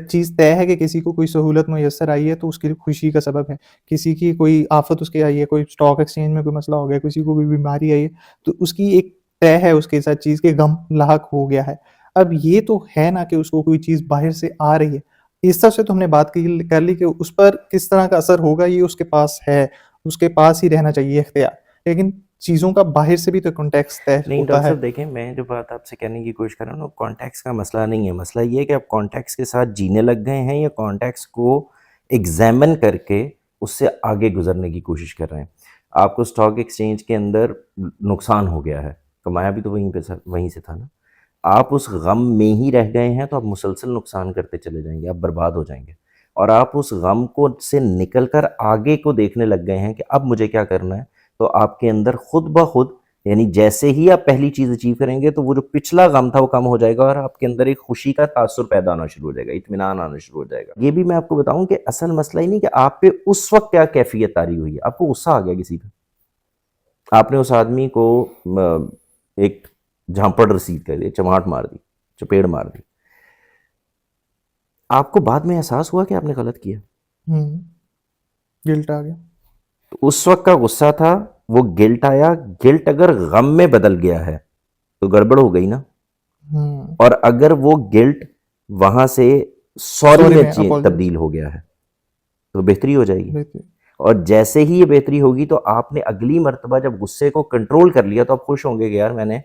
चीज़ तय है कि किसी को कोई सहूलत मुयस्सर आई है तो उसके लिए खुशी का सबब है। किसी की कोई आफ़त उसके आई है, कोई स्टॉक एक्सचेंज में कोई मसला हो गया, किसी को कोई बीमारी आई है, तो उसकी एक तय है उसके साथ चीज़ के गम लाहक हो गया है। अब ये तो है ना कि उसको कोई चीज़ बाहर से आ रही है। इस तरह से तो हमने बात की कर ली कि उस पर किस तरह का असर होगा ये उसके पास है, उसके पास ही रहना चाहिए इख्तियार। लेकिन चीज़ों का बाहर से भी तो कॉन्टेक्स्ट तय नहीं होता डॉक्टर है। साहब, देखें, मैं जो बात आपसे कहने की कोशिश कर रहा हूँ ना, कॉन्टेक्स्ट का मसला नहीं है। मसला ये है कि आप कॉन्टेक्स्ट के साथ जीने लग गए हैं या कॉन्टेक्स्ट को एग्जामिन करके उससे आगे गुजरने की कोशिश कर रहे हैं। आपको स्टॉक एक्सचेंज के अंदर नुकसान हो गया है, कमाया भी तो वहीं से था ना। आप उस गम में ही रह गए हैं तो आप मुसलसल नुकसान करते चले जाएंगे, आप बर्बाद हो जाएंगे। और आप उस गम को से निकल कर आगे को देखने लग गए हैं कि अब मुझे क्या करना है। तो आपके अंदर खुद ब खुद, यानी जैसे ही आप पहली चीज़ अचीव करेंगे तो वो जो पिछला गम था वो कम हो जाएगा और आपके अंदर एक खुशी का तासुर पैदा होना शुरू हो जाएगा, इत्मीनान आना शुरू हो जाएगा। ये भी मैं आपको बताऊं कि असल मसला ही नहीं कि आप पे उस वक्त क्या कैफियत तारी हुई है, आपको गुस्सा आ गया किसी पे, आपने उस आदमी को एक झांपड़ रसीद कर दी, चमाट मार दी, चपेड़ मार दी, आपको बाद में एहसास हुआ कि आपने गलत किया। हुँ, गिल्ट आ गया। तो उस वक्त का गुस्सा था, वो गिल्ट आया। गिल्ट अगर गम में बदल गया है तो गड़बड़ हो गई ना। हुँ, और अगर वो गिल्ट वहां से सॉरी सॉरी में में अपॉलोजाइज़। तब्दील हो गया है तो बेहतरी हो जाएगी। बिल्कुल। और जैसे ही ये बेहतरी होगी तो आपने अगली मर्तबा जब गुस्से को कंट्रोल कर लिया तो आप खुश होंगे कि यार मैंने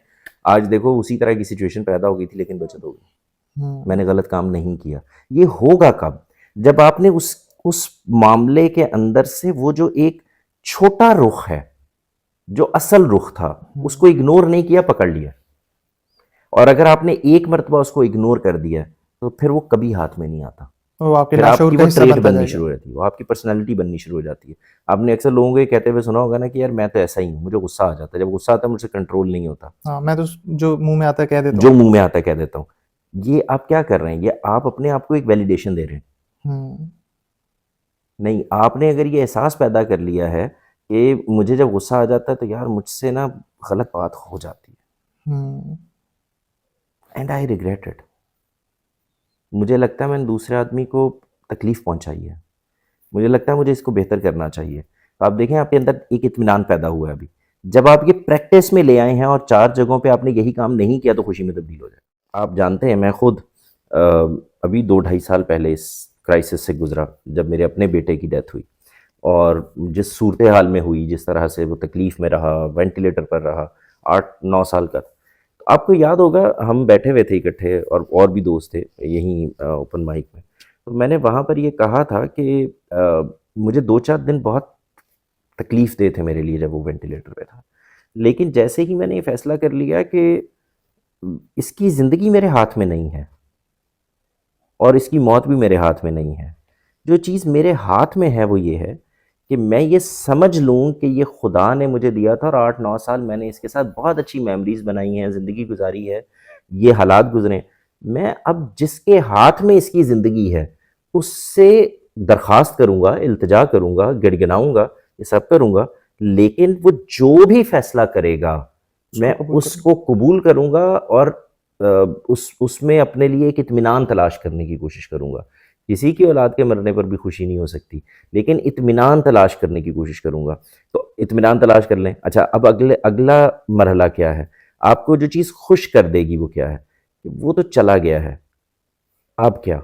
आज देखो उसी तरह की सिचुएशन पैदा हो गई थी लेकिन बचत हो गई, हुँ, मैंने गलत काम नहीं किया। ये होगा कब? जब आपने उस मामले के अंदर से वो जो एक छोटा रुख है, जो असल रुख था, हुँ, उसको इग्नोर नहीं किया, पकड़ लिया। और अगर आपने एक मर्तबा उसको इग्नोर कर दिया तो फिर वो कभी हाथ में नहीं आता। वो आपके फिर लाशऊर आपकी का वो हिस्सा ट्रेट बनता बननी जाएगा। शुरू हो जाती है, वो आपकी पर्सनैलिटी बननी शुरू हो जाती है। आपने अक्सर लोगों को ये कहते हुए सुना होगा ना कि यार मैं तो ऐसा ही हूँ, मुझे गुस्सा आ जाता है, जब गुस्सा आता है मुझसे कंट्रोल नहीं होता, हाँ, मैं तो जो मुँह में आता है कह देता जो हूँ। मुंह में आता है कह देता हूँ। ये आप क्या कर रहे हैं? ये आप अपने आप को एक वैलिडेशन दे रहे हैं। हुँ, नहीं, आपने अगर ये एहसास पैदा कर लिया है कि मुझे जब गुस्सा आ जाता है तो यार मुझसे ना गलत बात हो जाती हुँ, है एंड आई रिग्रेट इट, मुझे लगता है मैंने दूसरे आदमी को तकलीफ पहुंचाई है, मुझे लगता है मुझे इसको बेहतर करना चाहिए। तो आप देखें आपके अंदर एक इत्मीनान पैदा हुआ है अभी। जब आप ये प्रैक्टिस में ले आए हैं और 4 जगहों पे आपने यही काम नहीं किया तो खुशी में तब्दील हो जाए। आप जानते हैं मैं खुद अ, अभी 2 ढाई साल पहले इस क्राइसिस से गुज़रा जब मेरे अपने बेटे की डेथ हुई। और जिस सूरत हाल में हुई, जिस तरह से वो तकलीफ़ में रहा, वेंटिलेटर पर रहा, 8-9 साल का। तो आपको याद होगा हम बैठे हुए थे इकट्ठे और भी दोस्त थे यहीं ओपन माइक में। तो मैंने वहाँ पर ये कहा था कि मुझे 2-4 दिन बहुत तकलीफ़ दे थे मेरे लिए जब वो वेंटिलेटर पे था। लेकिन जैसे ही मैंने ये फ़ैसला कर लिया कि इसकी ज़िंदगी मेरे हाथ में नहीं है और इसकी मौत भी मेरे हाथ में नहीं है। जो चीज़ मेरे हाथ में है वो ये है कि मैं ये समझ लूँ कि ये खुदा ने मुझे दिया था और 8-9 साल मैंने इसके साथ बहुत अच्छी मेमोरीज़ बनाई हैं, ज़िंदगी गुज़ारी है, ये हालात गुज़रे। मैं अब जिसके हाथ में इसकी ज़िंदगी है, उससे दरख़्वास्त करूँगा, इल्तिजा करूँगा, गिड़गिड़ाऊँगा, ये सब करूँगा, लेकिन वो जो भी फ़ैसला करेगा, उसको मैं कबूल करो। उसको कबूल करूँगा और उसमें अपने लिए एक इत्मीनान तलाश करने की कोशिश करूँगा। किसी की औलाद के मरने पर भी खुशी नहीं हो सकती, लेकिन इत्मीनान तलाश करने की कोशिश करूँगा। तो इत्मीनान तलाश कर लें। अच्छा, अब अगला मरहला क्या है? आपको जो चीज़ खुश कर देगी वो क्या है? वो तो चला गया है, अब क्या?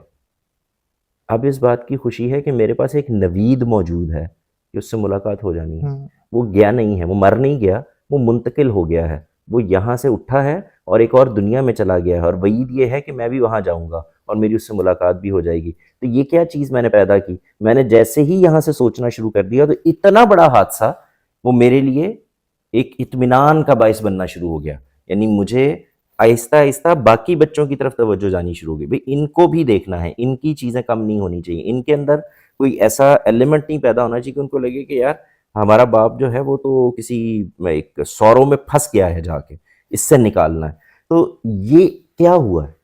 अब इस बात की खुशी है कि मेरे पास एक नवीद मौजूद है कि उससे मुलाकात हो जानी है। हुँ, वो गया नहीं है, वो मर नहीं गया, वो मुंतकिल हो गया है। वो यहाँ से उठा है और एक और दुनिया में चला गया है और वईद ये है कि मैं भी वहाँ जाऊँगा और मेरी उससे मुलाकात भी हो जाएगी। तो ये क्या चीज़ मैंने पैदा की, मैंने जैसे ही यहाँ से सोचना शुरू कर दिया तो इतना बड़ा हादसा वो मेरे लिए एक इत्मीनान का बायस बनना शुरू हो गया। यानी मुझे आहिस्ता आहिस्ता बाकी बच्चों की तरफ तवज्जो जानी शुरू हो गई, भाई इनको भी देखना है, इनकी चीज़ें कम नहीं होनी चाहिए, इनके अंदर कोई ऐसा एलिमेंट नहीं पैदा होना चाहिए कि उनको लगे कि यार हमारा बाप जो है वो तो किसी एक सौरों में फंस गया है जाके, इससे निकालना है। तो ये क्या हुआ है,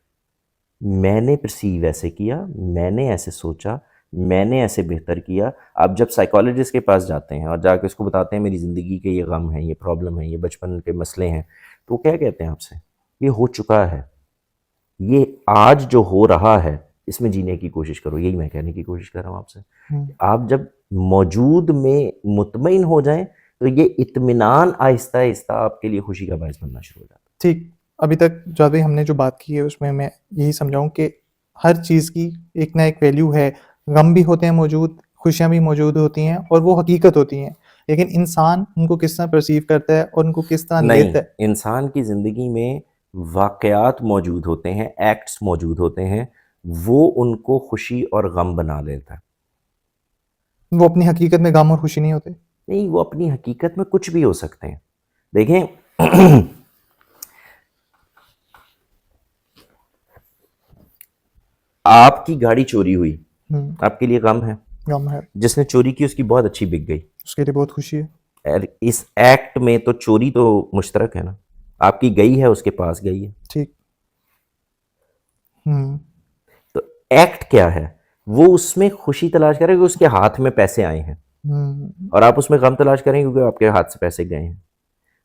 मैंने परसीव ऐसे किया, मैंने ऐसे सोचा, मैंने ऐसे बेहतर किया। आप जब साइकोलॉजिस्ट के पास जाते हैं और जाके उसको बताते हैं मेरी ज़िंदगी के ये गम हैं, ये प्रॉब्लम है, ये बचपन के मसले हैं, तो वो क्या कहते हैं आपसे, ये हो चुका है, ये आज जो हो रहा है इसमें जीने की कोशिश करो। यही मैं कहने की कोशिश कर रहा हूँ आपसे। आप जब मौजूद में मुतमईन हो जाएं तो ये इत्मीनान आहिस्ता आहिस्ता आपके लिए खुशी का बायस बनना शुरू हो जाता है। ठीक, अभी तक जो अभी हमने जो बात की है उसमें मैं यही समझाऊं कि हर चीज़ की एक ना एक वैल्यू है। गम भी होते हैं मौजूद, खुशियाँ भी मौजूद होती हैं और वो हकीकत होती हैं, लेकिन इंसान उनको किस तरह परसीव करता है और उनको किस तरह नहीं, लेता है। इंसान की ज़िंदगी में वाक़यात मौजूद होते हैं, एक्ट्स मौजूद होते हैं, वो उनको खुशी और गम बना लेता है। वो अपनी हकीकत में गम और खुशी नहीं होते। नहीं, वो अपनी हकीकत में कुछ भी हो सकते हैं। देखें आपकी गाड़ी चोरी हुई, आपके लिए गम है। गम है, जिसने चोरी की उसकी बहुत अच्छी बिक गई, उसके लिए बहुत खुशी है। और इस एक्ट में तो चोरी तो मुश्तरक है ना, आपकी गई है, उसके पास गई है। ठीक। तो एक्ट क्या है, वो उसमें खुशी तलाश करें कि उसके हाथ में पैसे आए हैं, और आप उसमें गम तलाश करें क्योंकि आपके हाथ से पैसे गए हैं।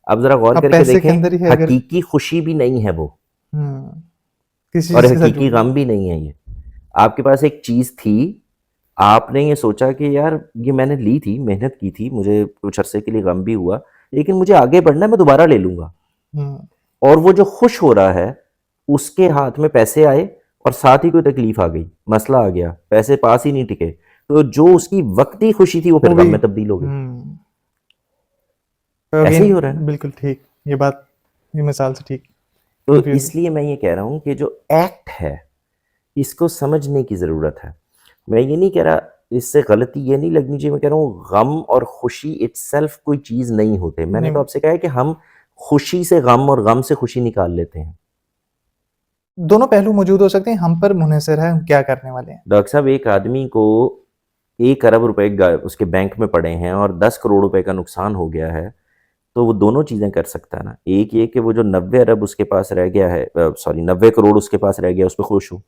अब जरा गौर अब करके पैसे के देखें, अंदर ही है अगर हकीकी खुशी भी नहीं है वो, किसी और चीज़ के साथ हकीकी जुड़ गए। गम भी नहीं है ये। आपके पास एक चीज़ थी, आपने ये सोचा कि यार ये मैंने ली थी, मेहनत की थी, मुझे कुछ अरसे के लिए गम भी हुआ, लेकिन मुझे आगे बढ़ना है, मैं दोबारा ले लूँगा। और वो जो खुश हो रहा है, उसके हाथ में पैसे आए और साथ ही कोई तकलीफ आ गई, मसला आ गया, पैसे पास ही नहीं टिके, तो जो उसकी वक्ती खुशी थी वो फिर वो गम भी में तब्दील हो गई। तो ऐसे ही अगेन हो रहा है ना। बिल्कुल ठीक, ये बात ये मिसाल से ठीक। तो Confusing। इसलिए मैं ये कह रहा हूँ कि जो एक्ट है इसको समझने की ज़रूरत है। मैं ये नहीं कह रहा, इससे गलती ये नहीं लगनी चाहिए, मैं कह रहा हूँ गम और खुशी इटसेल्फ कोई चीज़ नहीं होते। मैंने नहीं, तो आपसे कहा है कि हम खुशी से गम और गम से खुशी निकाल लेते हैं। दोनों पहलू मौजूद हो सकते हैं, हम पर मुनहसर है हम क्या करने वाले हैं। डॉक्टर साहब, एक आदमी को 1 अरब रुपए उसके बैंक में पड़े हैं और 10 करोड़ रुपए का नुकसान हो गया है, तो वो दोनों चीज़ें कर सकता है ना। एक ये कि वो जो 90 अरब उसके पास रह गया है, सॉरी 90 करोड़ उसके पास रह गया, उस पर खुश हो,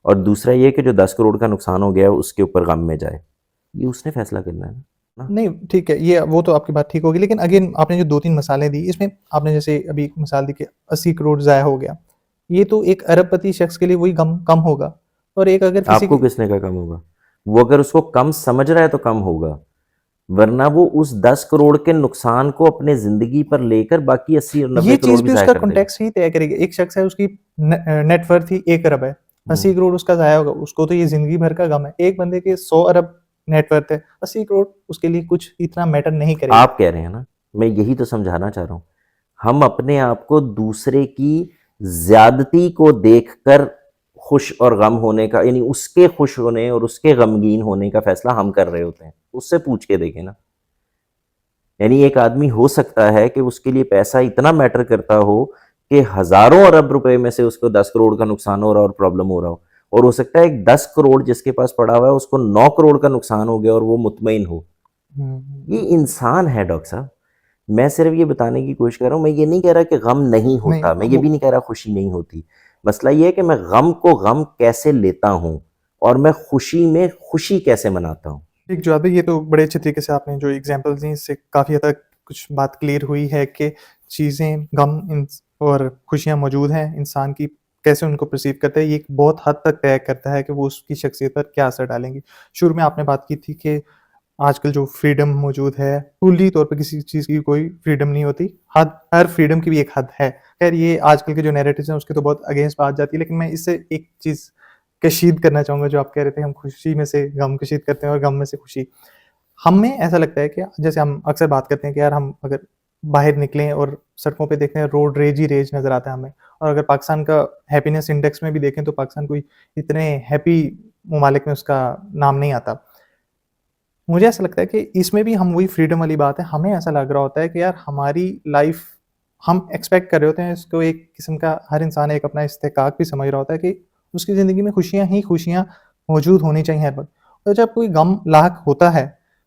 और दूसरा ये कि जो 10 करोड़ का नुकसान हो गया उसके ऊपर गम में जाए। ये उसने फैसला करना है ना। नहीं ठीक है, ये वो तो आपकी बात ठीक होगी, लेकिन अगेन आपने जो 2-3 मिसालें दी, इसमें आपने जैसे अभी मिसाल दी कि 80 करोड़ ज़ाया हो गया, ये तो एक अरबपति शख्स के लिए वही गम कम होगा, और एक अगर किसी आपको किसने कहा कम होगा? वो अगर उसको कम समझ रहा है तो कम होगा, वरना वो उस 10 करोड़ के नुकसान को अपने ज़िंदगी पर लेकर बाकी 80 और 90 ये करोड़ चीज़ भी भी ज़ाया उसका कर देगा। कॉन्टेक्स्ट ही तय करेगी। एक शख्स है, उसकी नेटवर्थ ही 1 अरब है, 80 करोड़ उसका ज़ाया होगा, उसको तो ये ज़िंदगी भर का गम है। एक बंदे के 100 अरब नेटवर्थ है, 80 करोड़ उसके लिए कुछ इतना मैटर नहीं करेगा। आप कह रहे हैं ना, मैं यही तो समझाना चाह रहा हूँ। हम अपने आप को दूसरे की ज़्यादती को देखकर खुश और गम होने का, यानी उसके खुश होने और उसके गमगीन होने का फैसला हम कर रहे होते हैं। उससे पूछ के देखें ना। यानी एक आदमी हो सकता है कि उसके लिए पैसा इतना मैटर करता हो कि हज़ारों अरब रुपए में से उसको 10 करोड़ का नुकसान हो रहा हो और प्रॉब्लम हो रहा हो सकता है एक 10 करोड़ जिसके पास पड़ा हुआ है उसको 9 करोड़ का नुकसान हो गया और वो मुतमईन हो। ये इंसान है डॉक्टर साहब। मैं सिर्फ ये बताने की कोशिश कर रहा हूँ, मैं ये नहीं कह रहा कि गम नहीं होता, मैं ये भी नहीं कह रहा खुशी नहीं होती। मसला ये है कि मैं गम को गम कैसे लेता हूँ और मैं खुशी में खुशी कैसे मनाता हूँ। ठीक जवाब है, ये तो बड़े अच्छे तरीके से आपने जो एग्जांपल्स दी, इससे काफ़ी हद तक कुछ बात क्लियर हुई है कि चीज़ें गम और खुशियाँ मौजूद हैं, इंसान की कैसे उनको परसीव करता है, ये एक बहुत हद तक तय करता है कि वो उसकी शख्सियत पर क्या असर डालेंगी। शुरू में आपने बात की थी कि आजकल जो फ्रीडम मौजूद है, कुल्ली तौर पे किसी चीज़ की कोई फ्रीडम नहीं होती, हर फ्रीडम की भी एक हद है। खैर ये आजकल के जो नैरेटिव्स हैं उसके तो बहुत अगेंस्ट बात जाती है, लेकिन मैं इससे एक चीज़ कशीद करना चाहूँगा, जो आप कह रहे थे हम खुशी में से गम कशीद करते हैं और गम में से खुशी। हमें ऐसा लगता है कि जैसे हम अक्सर बात करते हैं कि यार हम अगर बाहर निकलें और सड़कों पे देखें रोड रेज ही रेज नज़र आता है हमें। और अगर पाकिस्तान का हैप्पीनेस इंडेक्स में भी देखें तो पाकिस्तान कोई इतने हैप्पी ममालिक में उसका नाम नहीं आता। मुझे ऐसा लगता है कि इसमें भी हम वही फ्रीडम वाली बात है, हमें ऐसा लग रहा होता है कि यार हमारी लाइफ हम एक्सपेक्ट कर रहे होते हैं इसको, एक किस्म का हर इंसान एक अपना इस्तेहकाक भी समझ रहा होता है कि उसकी ज़िंदगी में खुशियाँ ही खुशियाँ मौजूद होनी चाहिए हर वक़्त। और जब कोई गम लाक होता है,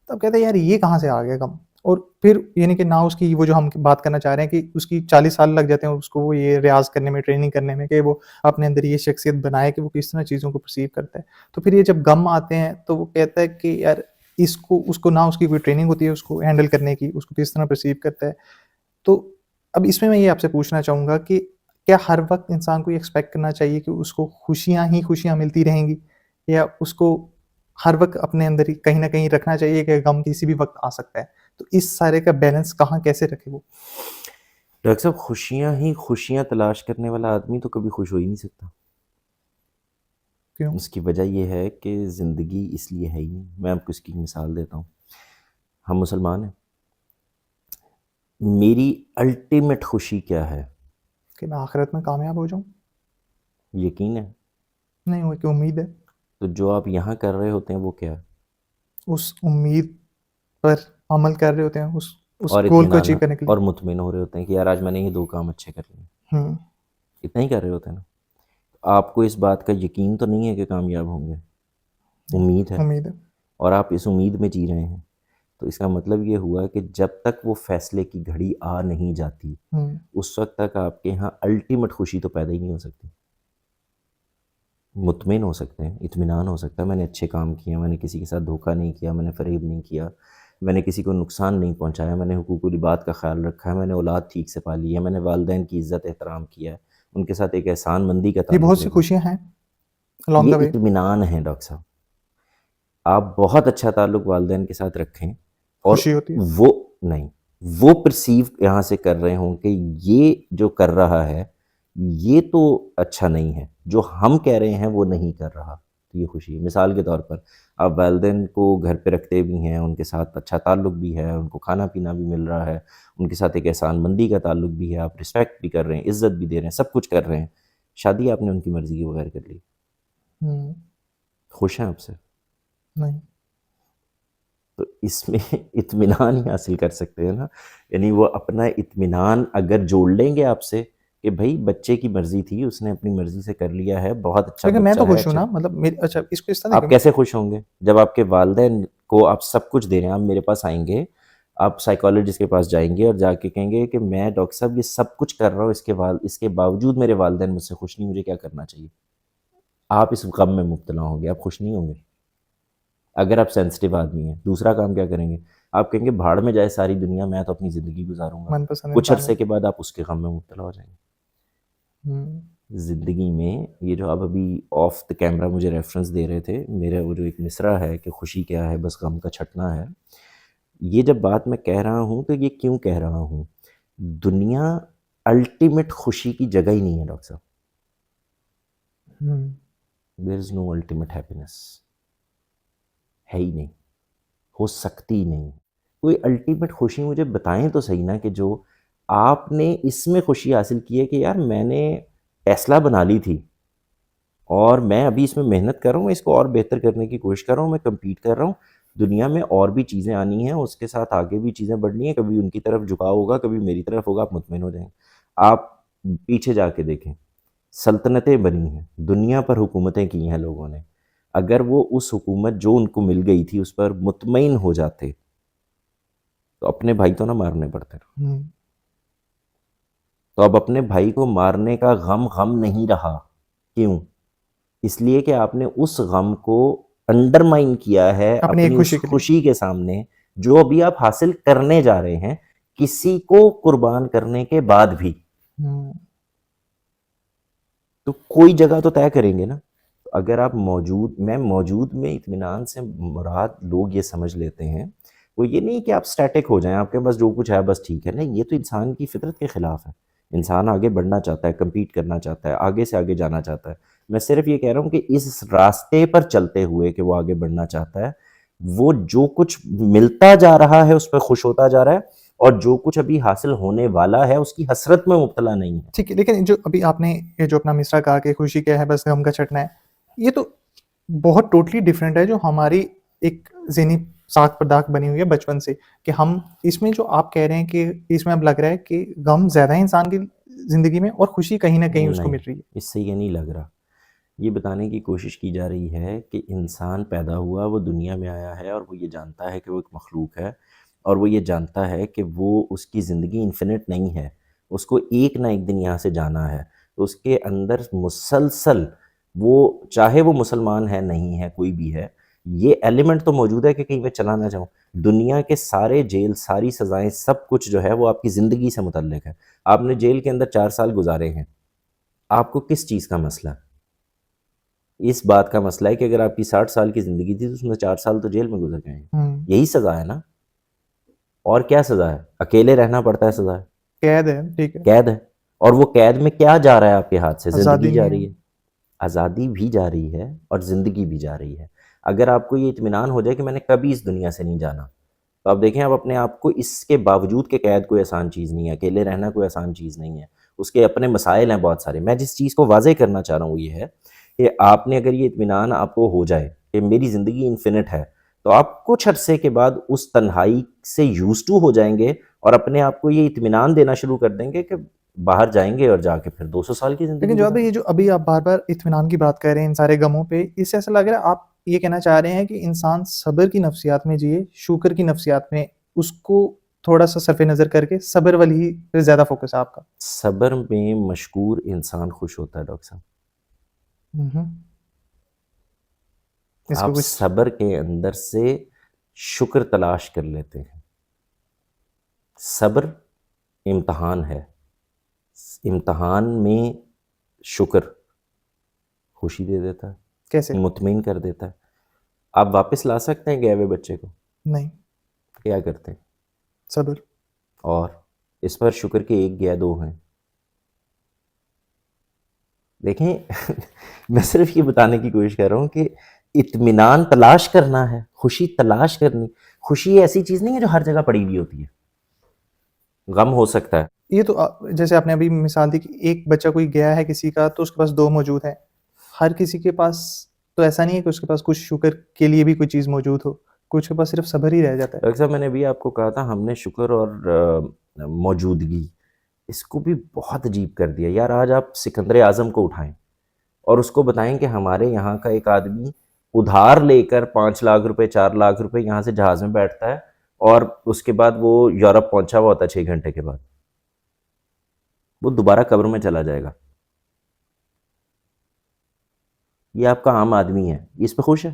तब कहते हैं यार ये कहाँ से आ गया गम? और फिर यानी कि ना उसकी वो जो हम बात करना चाह रहे हैं कि उसकी 40 साल लग जाते हैं उसको वो ये रियाज़ करने में, ट्रेनिंग करने में कि वो अपने अंदर ये शख्सियत बनाए कि वो किस तरह चीज़ों को परसीव करता है। तो फिर ये जब गम आते हैं तो वो कहता है कि यार इसको उसको ना उसकी कोई ट्रेनिंग होती है उसको हैंडल करने की, उसको किस तरह परसीव करता है। तो अब इसमें मैं ये आपसे पूछना चाहूँगा कि क्या हर वक़्त इंसान को ये एक्सपेक्ट करना चाहिए कि उसको खुशियाँ ही खुशियाँ मिलती रहेंगी? या उसको हर वक़्त अपने अंदर ही कहीं न कहीं रखना चाहिए कि गम किसी भी वक़्त आ सकता है? तो इस सारे का बैलेंस कहाँ कैसे रखे वो? डॉक्टर साहब, खुशियाँ ही खुशियाँ तलाश करने वाला आदमी तो कभी खुश हो ही नहीं सकता। क्यों? उसकी वजह ये है कि ज़िंदगी इसलिए है ही नहीं। मैं आपको इसकी एक मिसाल देता हूँ। हम मुसलमान हैं। मेरी अल्टीमेट खुशी क्या है? कि मैं आखिरत में कामयाब हो जाऊँ? यकीन है। नहीं, वो एक उम्मीद है। तो जो आप यहाँ कर रहे होते हैं वो क्या है? उस उम्मीद पर अमल कर रहे होते हैं, उस और गोल को इत्मीनान अचीव करने के लिए। और मुतमिन हो रहे होते हैं कि यार आज मैंने ये 2 काम अच्छे कर लिए। हुँ, इतना ही कर रहे होते हैं ना। आपको इस बात का यकीन तो नहीं है कि कामयाब होंगे, नहीं, उम्मीद है, उम्मीद है। और आप इस उम्मीद में जी रहे हैं। तो इसका मतलब ये हुआ कि जब तक वो फैसले की घड़ी आ नहीं जाती, हुँ, उस वक़्त तक आपके यहाँ अल्टीमेट खुशी तो पैदा ही नहीं हो सकती। मुतमिन हो सकते हैं, इत्मीनान हो सकता है, मैंने अच्छे काम किए, मैंने किसी के साथ धोखा नहीं किया, मैंने फ़रेब नहीं किया, मैंने किसी को नुकसान नहीं पहुँचाया, मैंने हुकूकुल इबाद का ख़्याल रखा है, मैंने औलाद ठीक से पाली है, मैंने वालिदैन की इज़्ज़त एहतराम किया है, उनके साथ एक एहसान-मंदी का ये ताल्लुक़ बहुत सी निभाया। खुशियाँ हैं अलोंग ये द वे। इत्मीनान है डॉक्टर साहब। आप बहुत अच्छा ताल्लुक़ वालिदैन के साथ रखें और खुशी होती है। वो नहीं, वो परसीव यहाँ से कर रहे हों कि ये जो कर रहा है, ये तो अच्छा नहीं है। जो हम कह रहे हैं वो नहीं कर रहा, तो ये खुशी है। मिसाल के तौर पर आप वालिदैन को घर पे रखते भी हैं, उनके साथ अच्छा ताल्लुक़ भी है, उनको खाना-पीना भी मिल रहा है, उनके साथ एक एहसान-मंदी का ताल्लुक़ भी है, आप रिस्पेक्ट भी कर रहे हैं, इज़्ज़त भी दे रहे हैं, सब कुछ कर रहे हैं। शादी आपने उनकी मर्ज़ी के बगैर कर ली। हुँ, खुश हैं आपसे? नहीं। तो इसमें इत्मीनान ही हासिल कर सकते हैं ना। यानी वो अपना इत्मीनान अगर जोड़ लेंगे आपसे कि भाई बच्चे की मर्ज़ी थी, उसने अपनी मर्ज़ी से कर लिया है, बहुत अच्छा लेकिन मैं बच्चा तो है, खुश हूँ अच्छा। ना, मतलब मेरी अच्छा इसको इस तरह आप देखो। कैसे खुश होंगे? जब आपके वालिदैन को आप सब कुछ दे रहे हैं, आप मेरे पास आएँगे, आप साइकोलॉजिस्ट के पास जाएँगे और जाके कहेंगे कि मैं डॉक्टर साहब ये सब कुछ कर रहा हूँ, इसके बावजूद मेरे वालिदैन मुझसे खुश नहीं, मुझे क्या करना चाहिए? आप इस गम में मुब्तला होंगे, आप खुश नहीं होंगे। अगर आप सेंसिटिव आदमी हैं, दूसरा काम क्या करेंगे? आप कहेंगे भाड़ में जाए सारी दुनिया, मैं तो अपनी ज़िंदगी गुज़ारूँगा। मनपसंद कुछ इंसान अरसे है। के बाद आप उसके गम में मुब्तला हो जाएँगे। हुँ, ज़िंदगी में ये जो आप अभी ऑफ द कैमरा मुझे रेफ़रेंस दे रहे थे, मेरा वो जो एक मिसरा है कि खुशी क्या है, बस गम का छँटना है। ये जब बात मैं कह रहा हूँ, तो ये क्यों कह रहा हूँ? दुनिया अल्टीमेट खुशी की जगह ही नहीं है डॉक्टर साहब। Hmm, there is no ultimate happiness, है ही नहीं, हो सकती ही नहीं। कोई अल्टीमेट खुशी मुझे बताएँ तो सही ना कि जो आपने इसमें खुशी हासिल की है कि यार मैंने टेस्ला बना ली थी और मैं अभी इसमें मेहनत कर रहा हूँ, मैं इसको और बेहतर करने की कोशिश कर रहा हूँ, मैं कम्पीट कर रहा हूँ। दुनिया में और भी चीज़ें आनी हैं, उसके साथ आगे भी चीज़ें बढ़नी हैं, कभी उनकी तरफ झुकाव होगा, कभी मेरी तरफ होगा, आप मुतमिन हो जाएँगे। आप पीछे जाके देखें, सल्तनतें बनी हैं, दुनिया पर हुकूमतें की हैं लोगों ने। अगर वो उस हुकूमत जो उनको मिल गई थी, उस पर मुतमईन हो जाते, तो अपने भाई तो ना मारने पड़ते। हुँ, तो अब अपने भाई को मारने का गम नहीं रहा। क्यों? इसलिए कि आपने उस गम को अंडरमाइन किया है अपनी एक अपनी उस खुशी के लिए। खुशी के सामने, जो अभी आप हासिल करने जा रहे हैं, किसी को कुर्बान करने के बाद भी। हुँ, तो कोई जगह तो तय करेंगे ना। तो अगर आप मौजूद में इत्मीनान से मुराद लोग ये समझ लेते हैं, वो ये नहीं कि आप स्टैटिक हो जाएँ, आपके पास जो कुछ है बस ठीक है। नहीं, ये तो इंसान की फितरत के खिलाफ है। इंसान आगे बढ़ना चाहता है, कम्पीट करना चाहता है, आगे से आगे जाना चाहता है। मैं सिर्फ़ ये कह रहा हूँ कि इस रास्ते पर चलते हुए कि वो आगे बढ़ना चाहता है, वो जो कुछ मिलता जा रहा है, उस पे खुश होता जा रहा है, और जो कुछ अभी हासिल होने वाला है उसकी हसरत में मुब्तला नहीं है। ठीक है, लेकिन जो अभी आपने ये जो अपना मिसरा कहा कि खुशी क्या है बस गम का चटना है, ये तो बहुत टोटली डिफरेंट है जो हमारी एक ज़हनी साख पदाख बनी हुई है बचपन से, कि हम इसमें जो आप कह रहे हैं कि इसमें अब लग रहा है कि गम ज़्यादा है इंसान की ज़िंदगी में और खुशी कहीं न कहीं उसको नहीं, मिल रही है। इससे ये नहीं लग रहा। ये बताने की कोशिश की जा रही है कि इंसान पैदा हुआ, वो दुनिया में आया है और वो ये जानता है कि वो एक मखलूक है और वो ये जानता है कि वो उसकी ज़िंदगी इन्फिनिट नहीं है। उसको एक ना एक दिन यहाँ से जाना है। तो उसके अंदर मुसलसल वो, चाहे वो मुसलमान है, नहीं है, कोई भी है, ये एलिमेंट तो मौजूद है कि कहीं मैं चला ना जाऊँ। दुनिया के सारे जेल, सारी सज़ाएँ, सब कुछ जो है वो आपकी ज़िंदगी से मुतल्लिक है। आपने जेल के अंदर 4 साल गुज़ारे हैं। आपको किस चीज़ का मसला है? इस बात का मसला है कि अगर आपकी 60 साल की ज़िंदगी थी तो उसमें 4 साल तो जेल में गुज़र गए हैं। हुँ, यही सज़ा है ना? और क्या सज़ा है? अकेले रहना पड़ता है सज़ा है, कैद है, ठीक है, कैद है। और वो कैद में क्या जा रहा है आपके हाथ से? ज़िंदगी आज़ादी जा नहीं रही है। है। आज़ादी भी जा रही है और ज़िंदगी भी जा रही है। अगर आपको ये इत्मीनान हो जाए कि मैंने कभी इस दुनिया से नहीं जाना, तो आप देखें आप अपने आप को, इसके बावजूद कि कैद कोई आसान चीज़ नहीं है, अकेले रहना कोई आसान चीज़ नहीं है, उसके अपने मसाइल हैं बहुत सारे। मैं जिस चीज़ को वाज़ेह करना चाह रहा हूँ वो ये है कि आपने अगर ये इत्मीनान आपको हो जाए कि मेरी ज़िंदगी इन्फिनिट है, तो आप कुछ अरसे के बाद उस तन्हाई से यूज़ टू हो जाएँगे और अपने आप को ये इत्मीनान देना शुरू कर देंगे कि बाहर जाएँगे और जाके फिर 200 साल की ज़िंदगी लेकिन जो अभी गुज़ारेंगे। ये जो अभी आप बार-बार इत्मीनान की बात कर रहे हैं इन सारे गमों पे, इससे ऐसा लग रहा है आप ये कहना चाह रहे हैं कि इंसान सब्र की नफ्सियात में जिए, शुक्र की नफ्सियात में उसको थोड़ा-सा सरफ़े नज़र करके सब्र वाली ही पे ज़्यादा फ़ोकस है आपका। सब्र में मशकूर इंसान खुश होता है डॉक्टर साहब। हुँ, हुँ। इसका आप कुछ सब्र के अंदर से शुक्र तलाश कर लेते हैं। सब्र इम्तहान है। इम्तहान में शुक्र खुशी दे देता है, कैसे? मुतमिन कर देता है। आप वापस ला सकते हैं गए हुए बच्चे को, नहीं, क्या करते हैं? सब्र। और इस पर शुक्र के 1 या 2 हैं। देखें मैं सिर्फ ये बताने की कोशिश कर रहा हूँ कि इत्मीनान तलाश करना है, खुशी तलाश करनी। खुशी ऐसी चीज़ नहीं है जो हर जगह पड़ी हुई होती है। गम हो सकता है। ये तो जैसे आपने अभी मिसाल दी कि एक बच्चा कोई गया है किसी का तो उसके पास 2 मौजूद हैं। हर किसी के पास तो ऐसा नहीं है कि उसके पास कुछ शुक्र के लिए भी कोई चीज़ मौजूद हो। कुछ के पास सिर्फ़ सब्र ही रह जाता है। डॉक्टर साहब मैंने अभी आपको कहा था हमने शुक्र और मौजूदगी, इसको भी बहुत अजीब कर दिया। यार आज आप सिकंदर आज़म को उठाएं और उसको बताएं कि हमारे यहाँ का एक आदमी उधार लेकर 5 लाख रुपए 4 लाख रुपए यहाँ से जहाज़ में बैठता है और उसके बाद वो यूरोप पहुंचा हुआ होता है 6 घंटे के बाद। वो दोबारा कब्र में चला जाएगा। ये आपका आम आदमी है, ये इस पर खुश है,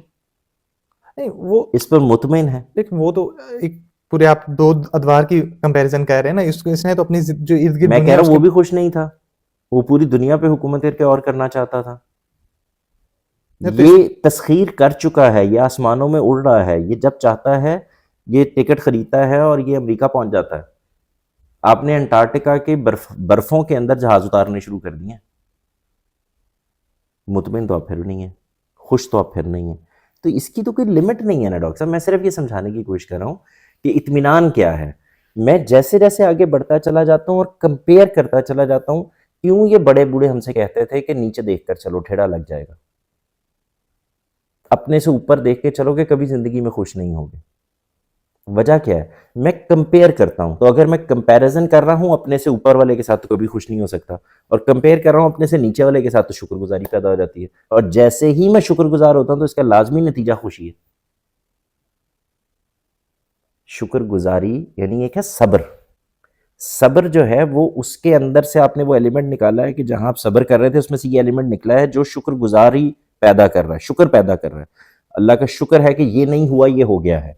नहीं वो इस पर मुतमिन है। लेकिन वो तो एक पूरे आप 2 अदवार की कंपैरिज़न कर रहे हैं ना। इसको इसने तो अपनी जो इर्द-गिर्द मैं कह दुनिया रहा हूँ उसके वो भी खुश नहीं था, वो पूरी दुनिया पे हुकूमत करके और करना चाहता था। नहीं तो ये तस्खीर कर चुका है, ये आसमानों में उड़ रहा है, ये जब चाहता है ये टिकट खरीदता है और ये अमेरिका पहुंच जाता है। आपने अंटार्कटिका के बर्फों के अंदर जहाज उतारने शुरू कर दिए। मुतमिन तो आप फिर नहीं है, खुश तो आप फिर नहीं है। तो इसकी तो कोई लिमिट नहीं है ना डॉक्टर साहब। मैं सिर्फ ये समझाने की कोशिश कर रहा हूँ कि इत्मीनान क्या है। मैं जैसे जैसे आगे बढ़ता चला जाता हूँ और कंपेयर करता चला जाता हूँ, क्यों ये बड़े बूढ़े हमसे कहते थे कि नीचे देखकर चलो ठेड़ा लग जाएगा, अपने से ऊपर देख के चलोगे कभी जिंदगी में खुश नहीं होगे। वजह क्या है? मैं कंपेयर करता हूं, तो अगर मैं कंपैरिजन कर रहा हूं अपने से ऊपर वाले के साथ तो कभी खुश नहीं हो सकता, और कंपेयर कर रहा हूं अपने से नीचे वाले के साथ तो शुक्रगुजारी पैदा हो जाती है, और जैसे ही मैं शुक्रगुजार होता हूं तो इसका लाजमी नतीजा खुशी है। शुक्रगुजारी यानी एक है सब्र। सब्र जो है वो उसके अंदर से आपने वो एलिमेंट निकाला है कि जहां आप सब्र कर रहे थे उसमें से ये एलिमेंट निकला है जो शुक्रगुजारी पैदा कर रहा है, शुक्र पैदा कर रहा है। अल्लाह का शुक्र है कि ये नहीं हुआ, ये हो गया है।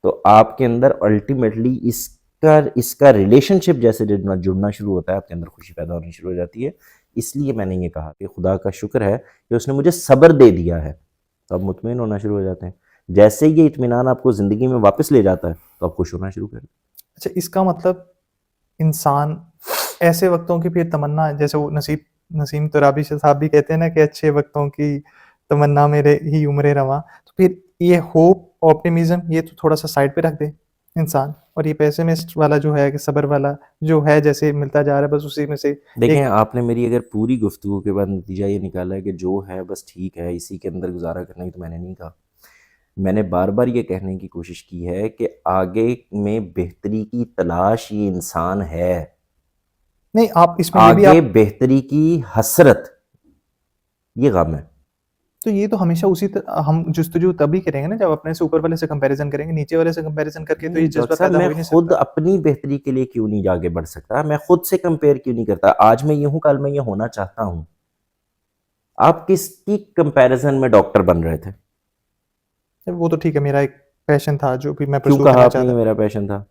तो आपके अंदर अल्टीमेटली इसका इसका रिलेशनशिप जैसे जुड़ना जुड़ना शुरू होता है, आपके अंदर खुशी पैदा होनी शुरू हो जाती है। इसलिए मैंने ये कहा कि खुदा का शुक्र है कि उसने मुझे सब्र दे दिया है, तो आप मुतमिन होना शुरू हो जाते हैं। जैसे ये इत्मीनान आपको ज़िंदगी में वापस ले जाता है तो आप खुश होना शुरू कर। अच्छा इसका मतलब इंसान ऐसे वक़्तों की फिर तमन्ना जैसे वो नसीम तुराबी साहब भी कहते हैं ना कि अच्छे वक़्तों की तमन्ना मेरे ही उम्रे रवां। तो फिर ये होप, ऑप्टिमिज़्म ये तो थोड़ा-सा साइड पे रख दे इंसान और ये पेसिमिस्ट वाला जो है, कि सब्र वाला जो है, जैसे मिलता जा रहा है, बस उसी में से देखें, एक। आपने मेरी अगर पूरी गुफ्तगू के बाद नतीजा ये निकाला है कि जो है बस ठीक है, इसी के अंदर गुजारा करना ही, तो मैंने नहीं कहा। मैंने बार बार ये कहने की कोशिश की है कि आगे में बेहतरी की तलाश ये इंसान है, नहीं, आप इसमें ये भी आगे आप, बेहतरी की हसरत ये गम है। तो ये तो हमेशा उसी हम जुस्तजू तभी करेंगे ना जब अपने से ऊपर वाले से कंपैरिजन करेंगे, नीचे वाले से कंपैरिजन करके तो ये डॉक्टर जज्बा साहब, पैदा मैं हो ही नहीं खुद सकता। अपनी बेहतरी के लिए क्यों नहीं आगे बढ़ सकता? मैं खुद से कंपेयर क्यों नहीं करता? आज मैं ये हूं, कल मैं ये होना चाहता हूं। आप किसकी कंपैरिजन में डॉक्टर बन रहे थे? वो तो ठीक है, मेरा एक पैशन था जो भी मैं क्यों परस्यू कहा करना आपने ये चाहता। मेरा पैशन था?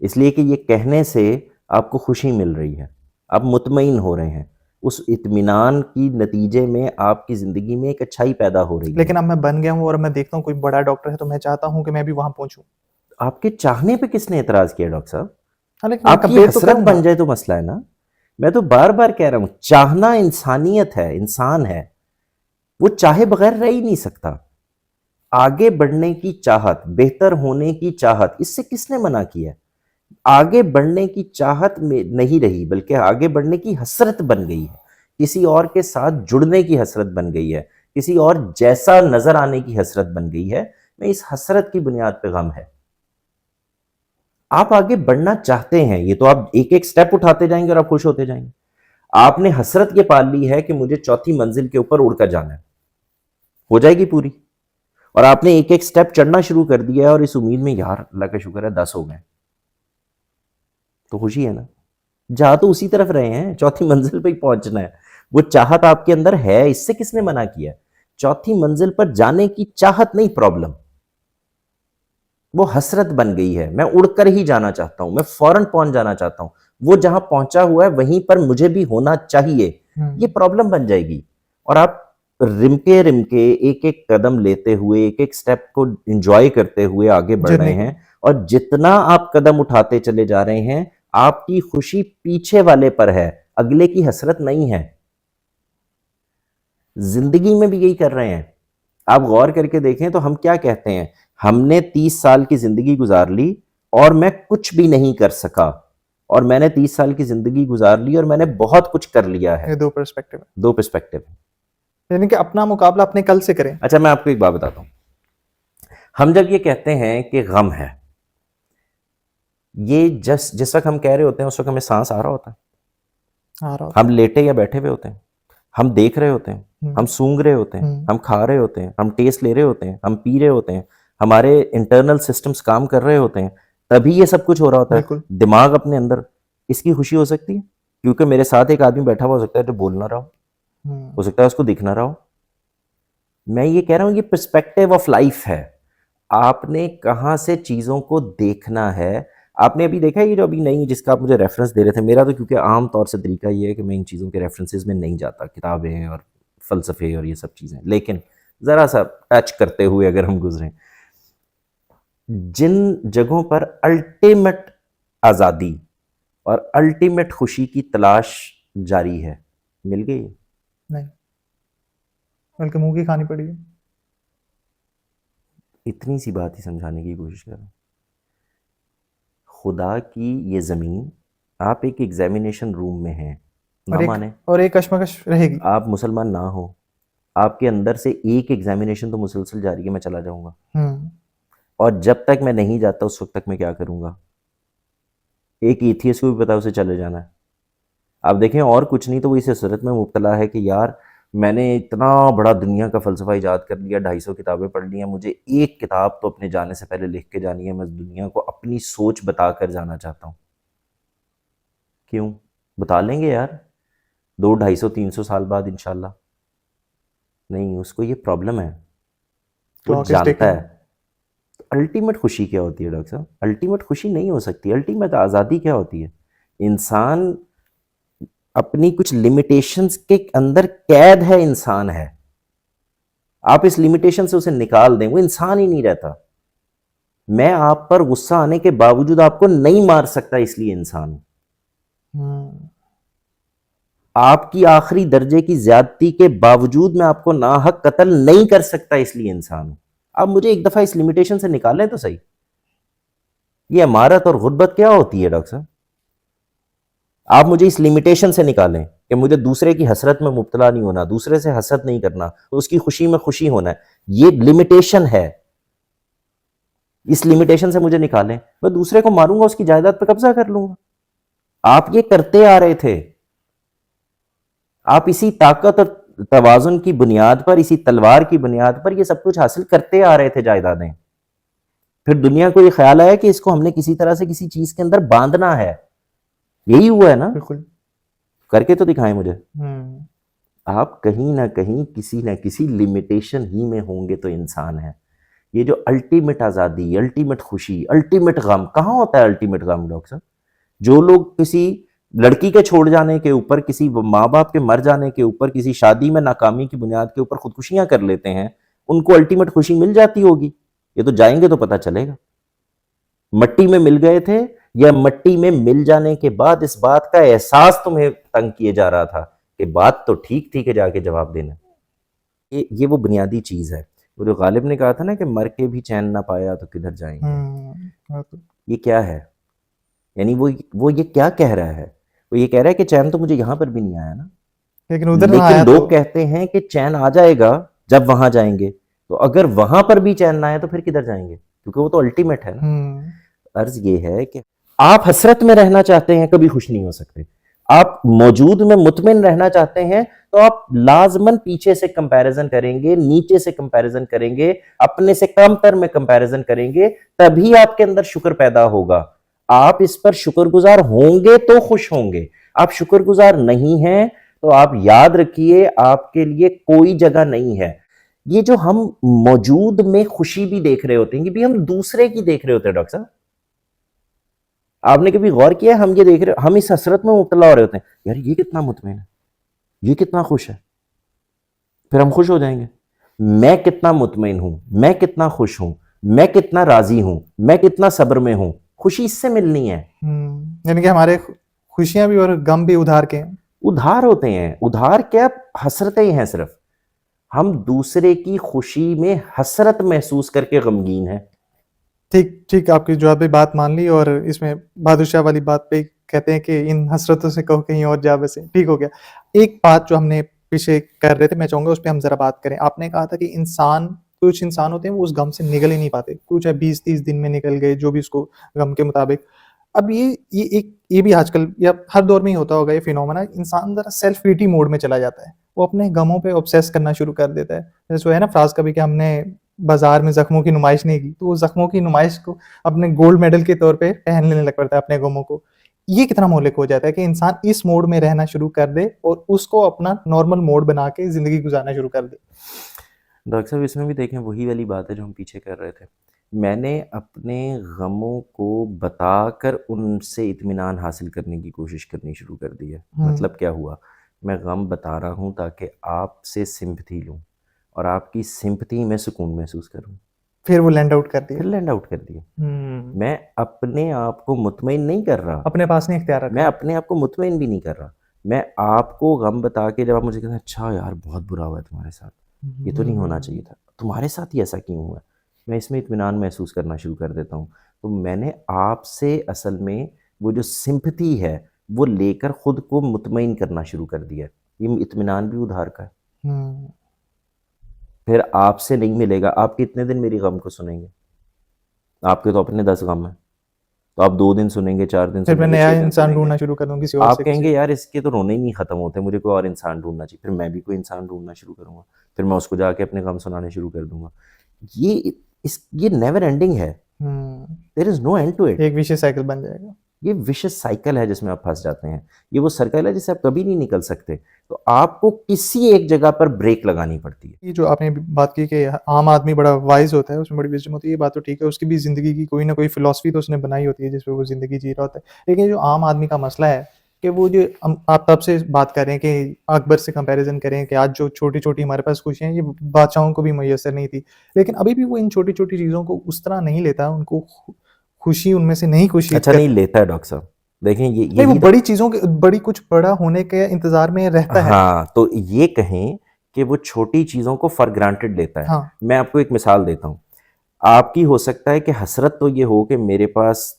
इसलिए कि ये कहने से आपको खुशी मिल रही है, आप मुतमईन हो रहे हैं, उस इत्मीनान की नतीजे में आपकी ज़िंदगी में एक अच्छाई पैदा हो रही है। लेकिन अब मैं बन गया हूँ और मैं देखता हूँ कोई बड़ा डॉक्टर है, तो मैं चाहता हूँ कि मैं भी वहां पहुंचूं। आपके चाहने पे किसने एतराज़ किया डॉक्टर साहब? हाँ, लेकिन मैं आपकी कंपेयर तो हसरत करूंगा। बन जाए तो मसला है ना। मैं तो बार बार कह रहा हूं, चाहना इंसानियत है, इंसान है, वो चाहे बगैर रह ही नहीं सकता। आगे बढ़ने की चाहत, बेहतर होने की चाहत, इससे किसने मना किया है? आगे बढ़ने की चाहत में नहीं रही, बल्कि आगे बढ़ने की हसरत बन गई है, किसी और के साथ जुड़ने की हसरत बन गई है, किसी और जैसा नजर आने की हसरत बन गई है। मैं इस हसरत की बुनियाद पे गम है। आप आगे बढ़ना चाहते हैं, ये तो आप एक एक स्टेप उठाते जाएंगे और आप खुश होते जाएंगे। आपने हसरत ये पाल ली है कि मुझे चौथी मंजिल के ऊपर उड़कर जाना है, हो जाएगी पूरी। और आपने एक एक स्टेप चढ़ना शुरू कर दिया है और इस उम्मीद में, यार अल्लाह का शुक्र है 10 हो गए, तो खुशी है ना। जा तो उसी तरफ रहे हैं, चौथी मंजिल पे ही पहुंचना है। वो चाहत आपके अंदर है, इससे किसने मना किया? चौथी मंजिल पर जाने की चाहत नहीं प्रॉब्लम, वो हसरत बन गई है। मैं उड़कर ही जाना चाहता हूं, मैं फौरन पहुंच जाना चाहता हूं, वो जहां पहुंचा हुआ है वहीं पर मुझे भी होना चाहिए, ये प्रॉब्लम बन जाएगी। और आप रिमके रिमके एक एक कदम लेते हुए, एक एक स्टेप को एंजॉय करते हुए आगे बढ़ रहे जर्नी को। हैं। और जितना आप कदम उठाते चले जा रहे हैं, आपकी खुशी पीछे वाले पर है, अगले की हसरत नहीं है। जिंदगी में भी यही कर रहे हैं। आप गौर करके देखें तो हम क्या कहते हैं, हमने 30 साल की जिंदगी गुजार ली और मैं कुछ भी नहीं कर सका, और मैंने 30 साल की जिंदगी गुजार ली और मैंने बहुत कुछ कर लिया है। ये दो पर्सपेक्टिव है, दो पर्सपेक्टिव है। यानी कि अपना मुकाबला अपने कल से करें। अच्छा, मैं आपको एक बात बताता हूं। हम जब ये कहते हैं कि गम है, ये जिस वक्त हम कह रहे होते हैं उस वक्त हमें सांस आ रहा होता है, आ रहा होता हम लेटे या बैठे हुए होते हैं, हम देख रहे होते हैं, हम सूंघ रहे होते हैं, हम खा रहे होते हैं, हम टेस्ट ले रहे होते हैं, हम पी रहे होते हैं, हमारे इंटरनल सिस्टम्स काम कर रहे होते हैं, तभी ये सब कुछ हो रहा होता है। बिल्कुल। दिमाग अपने अंदर, इसकी खुशी हो सकती है क्योंकि मेरे साथ एक आदमी बैठा हुआ हो सकता है जो बोल ना रहा हो सकता है उसको दिख ना रहा हो। मैं ये कह रहा हूं, ये पर्सपेक्टिव ऑफ लाइफ है। आपने कहां से चीजों को देखना है। आपने अभी देखा ये जो अभी नहीं, जिसका आप मुझे रेफरेंस दे रहे थे, मेरा तो क्योंकि आम तौर से तरीका ये है कि मैं इन चीज़ों के रेफरेंसेस में नहीं जाता, किताबें और फ़लसफ़े और ये सब चीज़ें, लेकिन ज़रा सा टच करते हुए अगर हम गुजरें, जिन जगहों पर अल्टीमेट आज़ादी और अल्टीमेट खुशी की तलाश जारी है, मिल गई? नहीं, बल्कि मुंह की खानी पड़ी है। इतनी सी बात ही समझाने की कोशिश कर रहा हूं। खुदा की ये ज़मीन, आप एक एग्जामिनेशन रूम में हैं, ना माने, और एक कश्मकश रहेगी। आप मुसलमान ना हो, आपके अंदर से एक एग्जामिनेशन तो मुसलसल जारी है, मैं चला जाऊंगा। और जब तक मैं नहीं जाता उस वक्त तक मैं क्या करूंगा? एक एथियस्ट को भी पता है उसे चले जाना है। आप देखें, और कुछ नहीं तो वो इस हसरत में मुब्तला है कि यार मैंने इतना बड़ा दुनिया का फ़लसफ़ा ईजाद कर लिया, 250 किताबें पढ़ ली हैं, मुझे एक किताब तो अपने जाने से पहले लिख के जानी है, मैं दुनिया को अपनी सोच बता कर जाना चाहता हूँ। क्यों? बता लेंगे यार 200, 250, 300 साल बाद इंशाल्लाह। नहीं, उसको ये प्रॉब्लम है, वो जानता है। अल्टीमेट खुशी क्या होती है डॉक्टर साहब? अल्टीमेट खुशी नहीं हो सकती। अल्टीमेट आज़ादी क्या होती है? इंसान अपनी कुछ लिमिटेशंस के अंदर कैद है, इंसान है। आप इस लिमिटेशन से उसे निकाल दें, वो इंसान ही नहीं रहता। मैं आप पर गुस्सा आने के बावजूद आपको नहीं मार सकता, इसलिए इंसान हूं। आपकी आखिरी दर्जे की ज्यादती के बावजूद मैं आपको नाहक कत्ल नहीं कर सकता, इसलिए इंसान हूं। आप मुझे एक दफा इस लिमिटेशन से निकालें तो सही। ये अमारत और गुर्बत क्या होती है डॉक्टर साहब? आप मुझे इस लिमिटेशन से निकालें कि मुझे दूसरे की हसरत में मुब्तला नहीं होना, दूसरे से हसरत नहीं करना, तो उसकी खुशी में खुशी होना है, ये लिमिटेशन है। इस लिमिटेशन से मुझे निकालें, मैं दूसरे को मारूंगा, उसकी जायदाद पर कब्जा कर लूंगा। आप ये करते आ रहे थे, आप इसी ताकत और तवाजुन की बुनियाद पर, इसी तलवार की बुनियाद पर ये सब कुछ हासिल करते आ रहे थे जायदादें। फिर दुनिया को ये ख्याल आया कि इसको हमने किसी तरह से किसी चीज के अंदर बांधना है। यही हुआ है ना? बिल्कुल। करके तो दिखाएं मुझे। आप कहीं ना किसी लिमिटेशन ही में होंगे तो इंसान है। ये जो अल्टीमेट आज़ादी, अल्टीमेट खुशी, अल्टीमेट गम कहाँ होता है? अल्टीमेट गम डॉक्टर साहब, जो लोग किसी लड़की के छोड़ जाने के ऊपर, किसी माँ बाप के मर जाने के ऊपर, किसी शादी में नाकामी की बुनियाद के ऊपर खुदकुशियां कर लेते हैं, उनको अल्टीमेट खुशी मिल जाती होगी। ये तो जाएंगे तो पता चलेगा। मट्टी में मिल गए थे या मट्टी में मिल जाने के बाद इस बात का एहसास तुम्हें तंग किए जा रहा था कि बात तो ठीक थी कि जाके जवाब देना। ये वो बुनियादी चीज है। वो जो गालिब ने कहा था ना कि मर के भी चैन ना पाया तो किधर जाएंगे, ये क्या है? यानी वो ये क्या कह रहा है? वो ये कह रहा है कि चैन तो मुझे यहां पर भी नहीं आया ना, लेकिन लोग कहते हैं कि चैन आ जाएगा जब वहां जाएंगे। तो अगर वहां पर भी चैन ना आए तो फिर किधर जाएंगे? क्योंकि वो तो अल्टीमेट है ना। अर्ज ये है कि आप हसरत में रहना चाहते हैं, कभी खुश नहीं हो सकते। आप मौजूद में मुतमिन रहना चाहते हैं तो आप लाजमन पीछे से कंपैरिजन करेंगे, नीचे से कंपैरिजन करेंगे, अपने से कम तर में कंपैरिजन करेंगे, तभी आपके अंदर शुक्र पैदा होगा। आप इस पर शुक्रगुजार होंगे तो खुश होंगे। आप शुक्रगुजार नहीं हैं तो आप याद रखिए आपके लिए कोई जगह नहीं है। ये जो हम मौजूद में खुशी भी देख रहे होते हैं, ये भी हम दूसरे की देख रहे होते हैं। डॉक्टर साहब, आपने कभी गौर किया? हम ये देख रहे, हम इस हसरत में मुब्तला हो रहे होते हैं, यार ये कितना मुतमईन है, ये कितना खुश है, फिर हम खुश हो जाएंगे। मैं कितना मुतमईन हूं, मैं कितना खुश हूं, मैं कितना राजी हूं, मैं कितना सब्र में हूं, खुशी इससे मिलनी है। यानी कि हमारे खुशियां भी और गम भी उधार के हैं। उधार होते हैं। उधार क्या, हसरतें हैं। सिर्फ हम दूसरे की खुशी में हसरत महसूस करके गमगीन हैं। ठीक, आपकी जो आपने बात मान ली, और इसमें बहादुर शाह वाली बात पे कहते हैं कि इन हसरतों से कहो कहीं और जा बसे। ठीक हो गया। एक बात जो हमने पीछे कर रहे थे, मैं चाहूंगा उस पर हम जरा बात करें। आपने कहा था कि कुछ इंसान होते हैं वो उस गम से निकल ही नहीं पाते, कुछ 20-30 दिन में निकल गए, जो भी उसको गम के मुताबिक। अब ये भी आजकल या हर दौर में ही होता होगा ये फिनोमेना। इंसान जरा सेल्फ पिटी मोड में चला जाता है, वो अपने गमों पे ऑब्सेस करना शुरू कर देता है। जैसे है ना फ्राज कभी कि हमने बाजार में जख्मों की नुमाइश नहीं की, तो वो जख्मों की नुमाइश को अपने गोल्ड मेडल के तौर पे पहन लेने लग पड़ता है अपने गमों को। ये कितना मोहलिक हो जाता है कि इंसान इस मोड में रहना शुरू कर दे और उसको अपना नॉर्मल मोड बना के जिंदगी गुजारना शुरू कर दे। डॉक्टर साहब, इसमें भी देखें वही वाली बात है जो हम पीछे कर रहे थे। मैंने अपने गमों को बताकर उनसे इत्मीनान हासिल करने की कोशिश करनी शुरू कर दी है। मतलब क्या हुआ, मैं गम बता रहा हूँ ताकि आपसे सिंपथी लूँ और आपकी सिंपथी में सुकून महसूस करूँ। फिर वो लैंड आउट कर दिया। फिर लैंड आउट कर दिया। मैं अपने आप को मुतमईन नहीं कर रहा, अपने पास नहीं इख्तियार रखा। मैं अपने आप को मुतमईन भी नहीं कर रहा। मैं आपको गम बता के जब आप मुझे कहते हैं अच्छा यार बहुत बुरा हुआ है तुम्हारे साथ, ये तो नहीं होना चाहिए था, तुम्हारे साथ ही ऐसा क्यों हुआ, मैं इसमें इत्मीनान महसूस करना शुरू कर देता हूँ। तो मैंने आपसे असल में वो जो सिंपथी है वो लेकर खुद को मुतमईन करना शुरू कर दिया। ये इत्मीनान भी उधार का है। फिर आपसे नहीं मिलेगा। आप कितने दिन मेरी गम को सुनेंगे? आपके तो अपने 10 गम हैं, तो आप 2 दिन सुनेंगे, 4 दिन फिर मैं नया इंसान ढूंढना शुरू कर दूंगा किसी और आप कहेंगे यार इसके तो रोने ही नहीं खत्म होते, मुझे कोई और इंसान ढूंढना चाहिए। फिर मैं भी कोई इंसान ढूंढना शुरू करूंगा, फिर मैं उसको जाके अपने गम सुनाने शुरू कर दूंगा। ये नेवर एंडिंग है। There is no end to it. एक विशियस साइकिल बन जाएगा। ये विशियस साइकिल है जिसमें आप फंस जाते हैं। ये वो सर्कल है जिससे आप कभी नहीं निकल सकते। तो आपको किसी एक जगह पर ब्रेक लगानी पड़ती है। ये जो आपने बात की कि आम आदमी बड़ा वाइज होता है, उसमें बड़ी विजडम होती है, ये बात तो ठीक है। उसकी भी जिंदगी की कोई ना कोई फिलॉसफी तो उसने बनाई होती है जिस पे वो जिंदगी जी रहा होता है। लेकिन जो आम आदमी का मसला है कि वो जो आप तब से बात कर रहे हैं कि अकबर से कंपैरिजन करें कि आज जो छोटी छोटी हमारे पास खुशियां हैं ये बादशाहों को भी मैसर नहीं थी, लेकिन अभी भी वो इन छोटी छोटी चीज़ों को उस तरह नहीं लेता, उनको खुशी उनमें से नहीं खुशी अच्छा नहीं लेता है डॉक्टर साहब। देखें ये वो बड़ी चीज़ों के बड़ी कुछ बड़ा होने के इंतजार में रहता है। हाँ, तो ये कहें कि वो छोटी चीज़ों को फॉर ग्रांटेड लेता है। हाँ। मैं आपको एक मिसाल देता हूँ। आपकी हो सकता है कि हसरत तो ये हो कि मेरे पास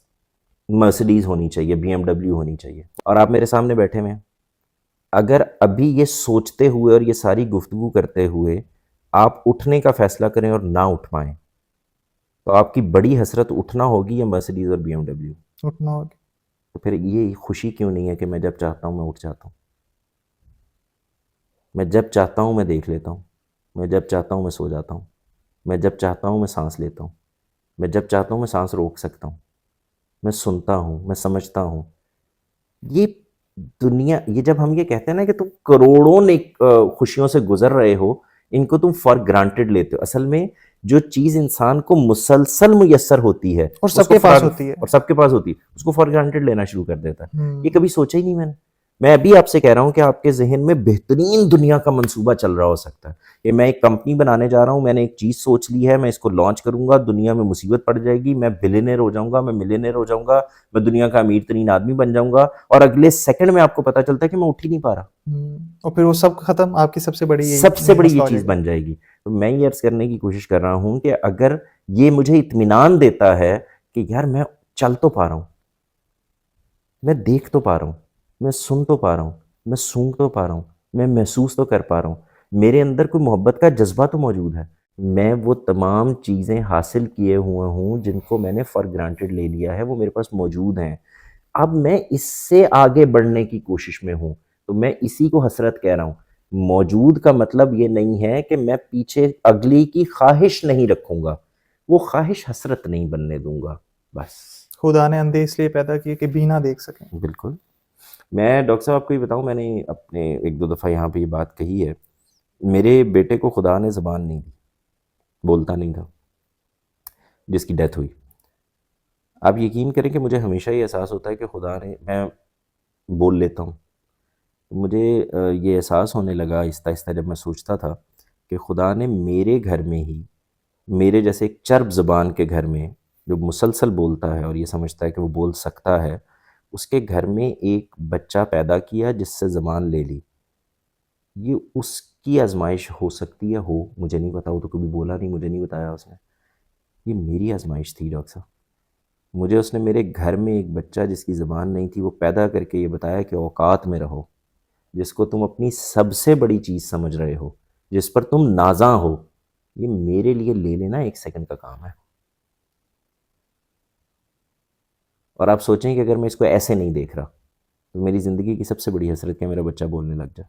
मर्सिडीज होनी चाहिए, बीएमडब्ल्यू होनी चाहिए, और आप मेरे सामने बैठे हुए हैं। अगर अभी ये सोचते हुए और ये सारी गुफ्तगू करते हुए आप उठने का फैसला करें और ना उठ पाएं, तो आपकी बड़ी हसरत उठना होगी या मर्सिडीज और बीएमडब्ल्यू? उठना होगा। तो फिर ये खुशी क्यों नहीं है कि मैं जब चाहता हूँ मैं उठ जाता हूँ, मैं जब चाहता हूँ मैं देख लेता हूँ, मैं जब चाहता हूँ मैं सो जाता हूँ, मैं जब चाहता हूँ मैं सांस लेता हूँ, मैं जब चाहता हूँ मैं सांस रोक सकता हूँ, मैं सुनता हूँ, मैं समझता हूँ। ये दुनिया, ये जब हम ये कहते हैं ना कि तुम करोड़ों ने खुशियों से गुजर रहे हो, इनको तुम फॉर ग्रांटेड लेते हो। असल में जो चीज़ इंसान को मुसलसल मुयस्सर होती है और उसको सबके पास होती है। और सबके पास होती है, उसको फॉर ग्रांटेड लेना शुरू कर देता है। ये हम्म। कभी सोचा ही नहीं मैंने। मैं अभी आपसे कह रहा हूँ कि आपके जहन में बेहतरीन दुनिया का मंसूबा चल रहा हो सकता है कि मैं एक कंपनी बनाने जा रहा हूँ, मैंने एक चीज़ सोच ली है, मैं इसको लॉन्च करूंगा, दुनिया में मुसीबत पड़ जाएगी, मैं बिलियनर हो जाऊंगा, मैं मिलियनर हो जाऊंगा, मैं दुनिया का अमीर तरीन आदमी बन जाऊंगा, और अगले सेकंड में आपको पता चलता है कि मैं उठ ही नहीं पा रहा। और फिर वो सब खत्म, आपकी सबसे बड़ी सबसे यही बड़ी ये मसला हो चीज़ जाएगा। बन जाएगी। तो मैं ये अर्ज़ करने की कोशिश कर रहा हूँ कि अगर ये मुझे इत्मीनान देता है कि यार मैं चल तो पा रहा हूँ, मैं देख तो पा रहा हूँ, मैं सुन तो पा रहा हूँ, मैं सूंघ तो पा रहा हूँ, मैं महसूस तो कर पा रहा हूँ, मेरे अंदर कोई मोहब्बत का जज़्बा तो मौजूद है। मैं वो तमाम चीज़ें हासिल किए हुआ हूँ जिनको मैंने फॉर ग्रांटेड ले लिया है, वो मेरे पास मौजूद हैं। अब मैं इससे आगे बढ़ने की कोशिश में हूँ, तो मैं इसी को हसरत कह रहा हूँ। मौजूद का मतलब ये नहीं है कि मैं पीछे अगली की ख्वाहिश नहीं रखूँगा, वो ख्वाहिश हसरत नहीं बनने दूँगा, बस। खुदा ने अंधे इसलिए पैदा किए कि बीना देख सकें। बिल्कुल। मैं डॉक्टर साहब आपको ये बताऊँ, मैंने अपने 1-2 दफ़ा यहाँ पे ये बात कही है। मेरे बेटे को खुदा ने ज़ुबान नहीं दी, बोलता नहीं था, जिसकी डेथ हुई। आप यकीन करें कि मुझे हमेशा ये एहसास होता है कि खुदा ने, मैं बोल लेता हूँ। मुझे ये एहसास होने लगा आहिस्ता-आहिस्ता जब मैं सोचता था कि खुदा ने मेरे घर में ही, मेरे जैसे एक चर्ब ज़ुबान के घर में, जो मुसलसल बोलता है और ये समझता है कि वो बोल सकता है, उसके घर में एक बच्चा पैदा किया जिससे ज़ुबान ले ली। ये उसकी आज़माइश हो सकती है, हो, मुझे नहीं पता, वो तो कभी बोला नहीं, मुझे नहीं बताया उसने। ये मेरी आज़माइश थी डॉक्टर साहब। मुझे उसने मेरे घर में एक बच्चा जिसकी ज़ुबान नहीं थी, वो पैदा करके ये बताया कि औकात में रहो, जिसको तुम अपनी सबसे बड़ी चीज़ समझ रहे हो, जिस पर तुम नाज़ा हो, ये मेरे लिए ले लेना 1 सेकंड का काम है। और आप सोचें कि अगर मैं इसको ऐसे नहीं देख रहा, तो मेरी ज़िंदगी की सबसे बड़ी हसरत क्या, मेरा बच्चा बोलने लग जाए।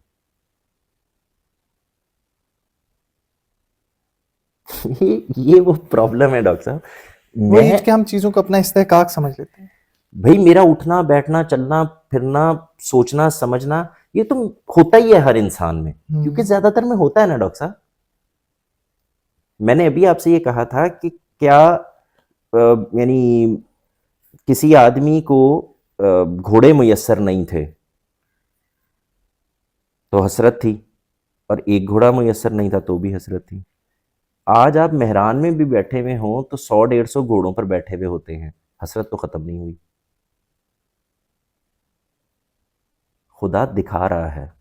ये वो प्रॉब्लम है डॉक्टर साहब। वही मैं, कि हम चीज़ों को अपना इस्तेहकाक समझ लेते हैं। भई मेरा उठना, बैठना, चलना, फिरना, सोचना, समझना, ये तो होता ही है हर इंसान में, क्योंकि हुँ। ज़्यादातर में होता है ना डॉक्टर साहब। मैंने अभी आपसे ये कहा था कि क्या यानी किसी आदमी को घोड़े मुयस्सर नहीं थे, तो हसरत थी, और एक घोड़ा मुयस्सर नहीं था तो भी हसरत थी। आज आप मेहरान में भी बैठे हुए हों तो 100-150 घोड़ों पर बैठे हुए होते हैं, हसरत तो ख़त्म नहीं हुई। खुदा दिखा रहा है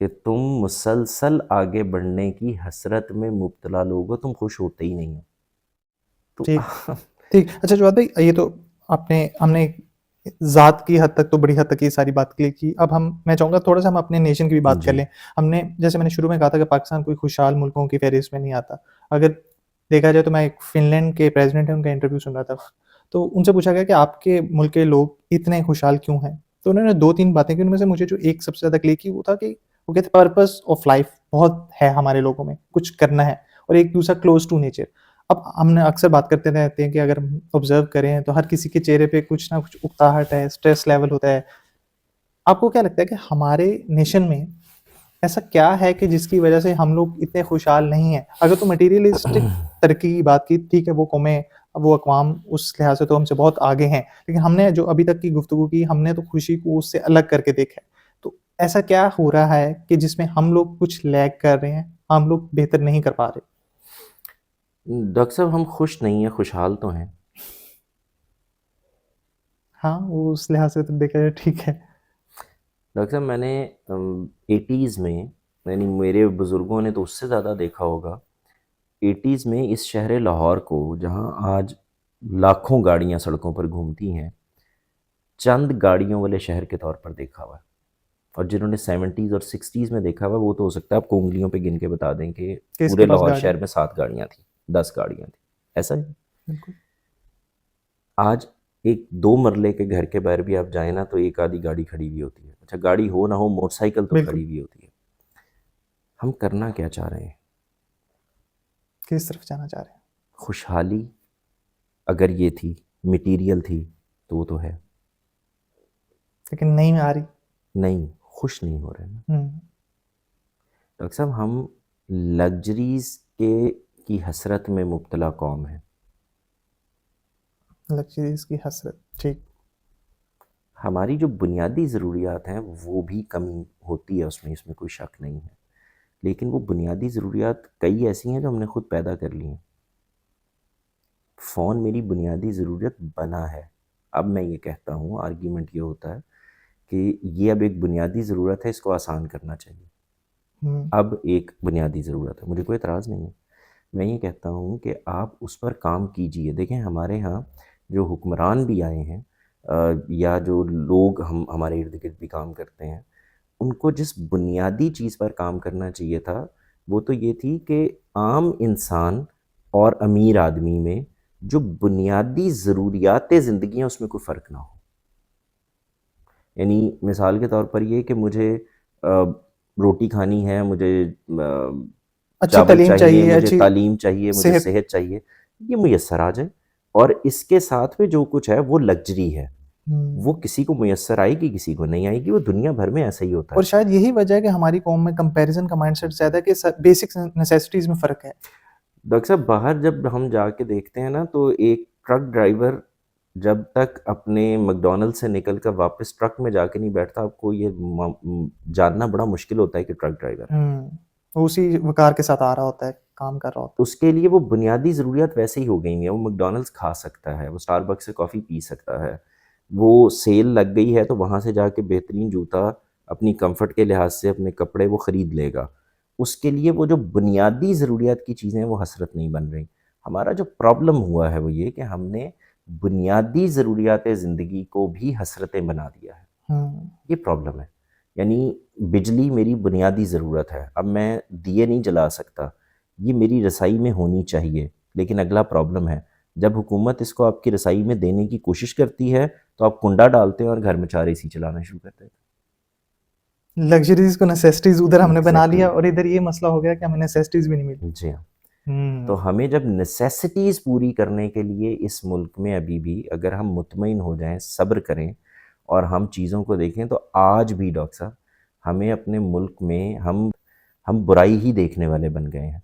कि तुम मुसलसल आगे बढ़ने की हसरत में मुब्तला लोग हो, तुम खुश होते ही नहीं हो। तो ठीक, ठीक। अच्छा जवाद भाई, ये तो हमने ज़ात की हद तक तो बड़ी हद तक ये सारी बात क्लियर की। अब मैं चाहूँगा थोड़ा-सा हम अपने नेशन की भी बात कर जी, लें। हमने जैसे मैंने शुरू में कहा था कि पाकिस्तान कोई खुशहाल मुल्कों की फ़हरिस्त में नहीं आता। अगर देखा जाए तो मैं एक फ़िनलैंड के प्रेज़िडेंट हैं, उनका इंटरव्यू सुन रहा था। तो उनसे पूछा गया कि आपके मुल्क के लोग इतने खुशहाल क्यों हैं? तो उन्होंने 2-3 बातें की, उनमें से मुझे जो एक सबसे ज़्यादा क्लिक की वो था कि वो कहते पर्पस ऑफ लाइफ़ बहुत है हमारे लोगों में, कुछ करना है, और एक दूसरा क्लोज़ टू नेचर। अब हमने अक्सर बात करते रहते हैं कि अगर हम ऑब्ज़र्व करें तो हर किसी के चेहरे पे कुछ ना कुछ उकताहट है, स्ट्रेस लेवल होता है। आपको क्या लगता है कि हमारे नेशन में ऐसा क्या है कि जिसकी वज़ह से हम लोग इतने खुशहाल नहीं हैं? अगर तो मटीरियलिस्टिक तरक्की की बात की, ठीक है, वो कौमें, वो अक़वाम उस लिहाज़ से तो हमसे बहुत आगे हैं। लेकिन हमने जो अभी तक की गुफ्तगू की, हमने तो खुशी को उससे अलग करके देखा है। तो ऐसा क्या हो रहा है कि जिसमें हम लोग कुछ लैग कर रहे हैं, हम लोग बेहतर नहीं कर पा रहे? डॉक्टर साहब हम खुश नहीं हैं, खुशहाल तो हैं। हाँ, वो उस लिहाज़ से तो देखा जाए ठीक है। डॉक्टर साहब मैंने 80s में, यानी मेरे बुज़ुर्गों ने तो उससे ज़्यादा देखा होगा 80s में इस शहर लाहौर को, जहां आज लाखों गाड़ियां सड़कों पर घूमती हैं, चंद गाड़ियों वाले शहर के तौर पर देखा हुआ है। और जिन्होंने 70s और 60s में देखा हुआ वो तो हो सकता है आपको उंगलियों पे गिन के बता दें कि किसके पूरे पास लाहौर गाड़ी शहर है। में 7 गाड़ियां थी, 10 गाड़ियां थी, ऐसा ही। बिल्कुल। आज एक 2 मरले के घर के बाहर भी आप जाए ना तो एक आधी गाड़ी खड़ी हुई होती है। अच्छा, गाड़ी हो ना हो, मोटरसाइकिल तो बिल्कुल। खड़ी हुई होती है। हम करना क्या चाह रहे हैं? किस तरफ जाना चाह रहे हैं। खुशहाली अगर ये थी, मटेरियल थी, तो वो तो है। लेकिन नहीं आ रही। नहीं, खुश नहीं हो रहे ना। हम्म। डॉक्टर साहब, हम लग्जरीज के की हसरत में मुब्तला कौम है। लग्जरीज की हसरत, ठीक। हमारी जो बुनियादी ज़रूरियात हैं वो भी कमी होती है उसमें, इसमें कोई शक नहीं है। लेकिन वो बुनियादी ज़रूरियात कई ऐसी हैं जो हमने खुद पैदा कर ली हैं। फ़ोन मेरी बुनियादी ज़रूरत बना है। अब मैं ये कहता हूँ, आर्ग्यूमेंट ये होता है कि ये अब एक बुनियादी ज़रूरत है, इसको आसान करना चाहिए। अब एक बुनियादी ज़रूरत है, मुझे कोई एतराज़ नहीं है। मैं ये कहता हूँ कि आप उस पर काम कीजिए। देखें, हमारे यहाँ जो हुक्मरान भी आए हैं या जो लोग हमारे इर्द गिर्द भी काम करते हैं, उनको जिस बुनियादी चीज़ पर काम करना चाहिए था वो तो ये थी कि आम इंसान और अमीर आदमी में जो बुनियादी ज़रूरियात ज़िंदगी हैं उसमें कोई फ़र्क ना हो। यानी मिसाल के तौर पर ये कि मुझे रोटी खानी है, मुझे अच्छी चावल तालीम चाहिए, चाहिए, मुझे अच्छी तालीम चाहिए, मुझे सेहत। सेहत चाहिए, ये मुयस्सर आ जाए। और इसके साथ में जो कुछ है वो लग्जरी है। वो किसी को मुयस्सर आएगी, किसी को नहीं आएगी। वो दुनिया भर में ऐसा ही होता और है। शायद यही वजह है कि हमारी कौम में कंपैरिजन का माइंडसेट ज़्यादा है कि बेसिक नेसेसिटीज़ में फ़र्क है। डॉक्टर साहब, बाहर जब हम जाके देखते हैं ना तो एक ट्रक ड्राइवर जब तक अपने मैकडॉनल्ड से निकल कर वापस ट्रक में जाके नहीं बैठता, आपको ये जानना बड़ा मुश्किल होता है कि ट्रक ड्राइवर है। वो उसी वक़ार के साथ आ रहा होता है, काम कर रहा होता उसके लिए वो बुनियादी ज़रूरियात वैसे ही हो गई हैं। वो मैकडॉनल्ड्स खा सकता है, वो स्टारबक्स से कॉफ़ी पी सकता है, वो सेल लग गई है तो वहाँ से जाके बेहतरीन जूता अपनी कंफर्ट के लिहाज से अपने कपड़े वो ख़रीद लेगा। उसके लिए वो जो बुनियादी ज़रूरियात की चीज़ें हैं वो हसरत नहीं बन रही। हमारा जो प्रॉब्लम हुआ है वो ये कि हमने बुनियादी ज़रूरियात ज़िंदगी को भी हसरतें बना दिया है। है। ये प्रॉब्लम है। यानी बिजली मेरी बुनियादी ज़रूरत है, अब मैं दिए नहीं जला सकता, ये मेरी रसाई में होनी चाहिए। लेकिन अगला प्रॉब्लम है, जब हुकूमत इसको आपकी रसाई में देने की कोशिश करती है तो आप कुंडा डालते हैं और घर में 4 एसी चलाना शुरू कर देते हैं। लग्जरीज़ को नेसेसिटीज़ उधर हमने बना लिया एग्जैक्टली। और इधर ये मसला हो गया कि हमें नेसेसिटीज़ भी नहीं मिली। जी हाँ। तो हमें जब नेसेसिटीज़ पूरी करने के लिए इस मुल्क में अभी भी अगर हम मुतमईन हो जाएं, सब्र करें और हम चीज़ों को देखें तो आज भी डॉक्टर साहब हमें अपने मुल्क में हम बुराई ही देखने वाले बन गए हैं।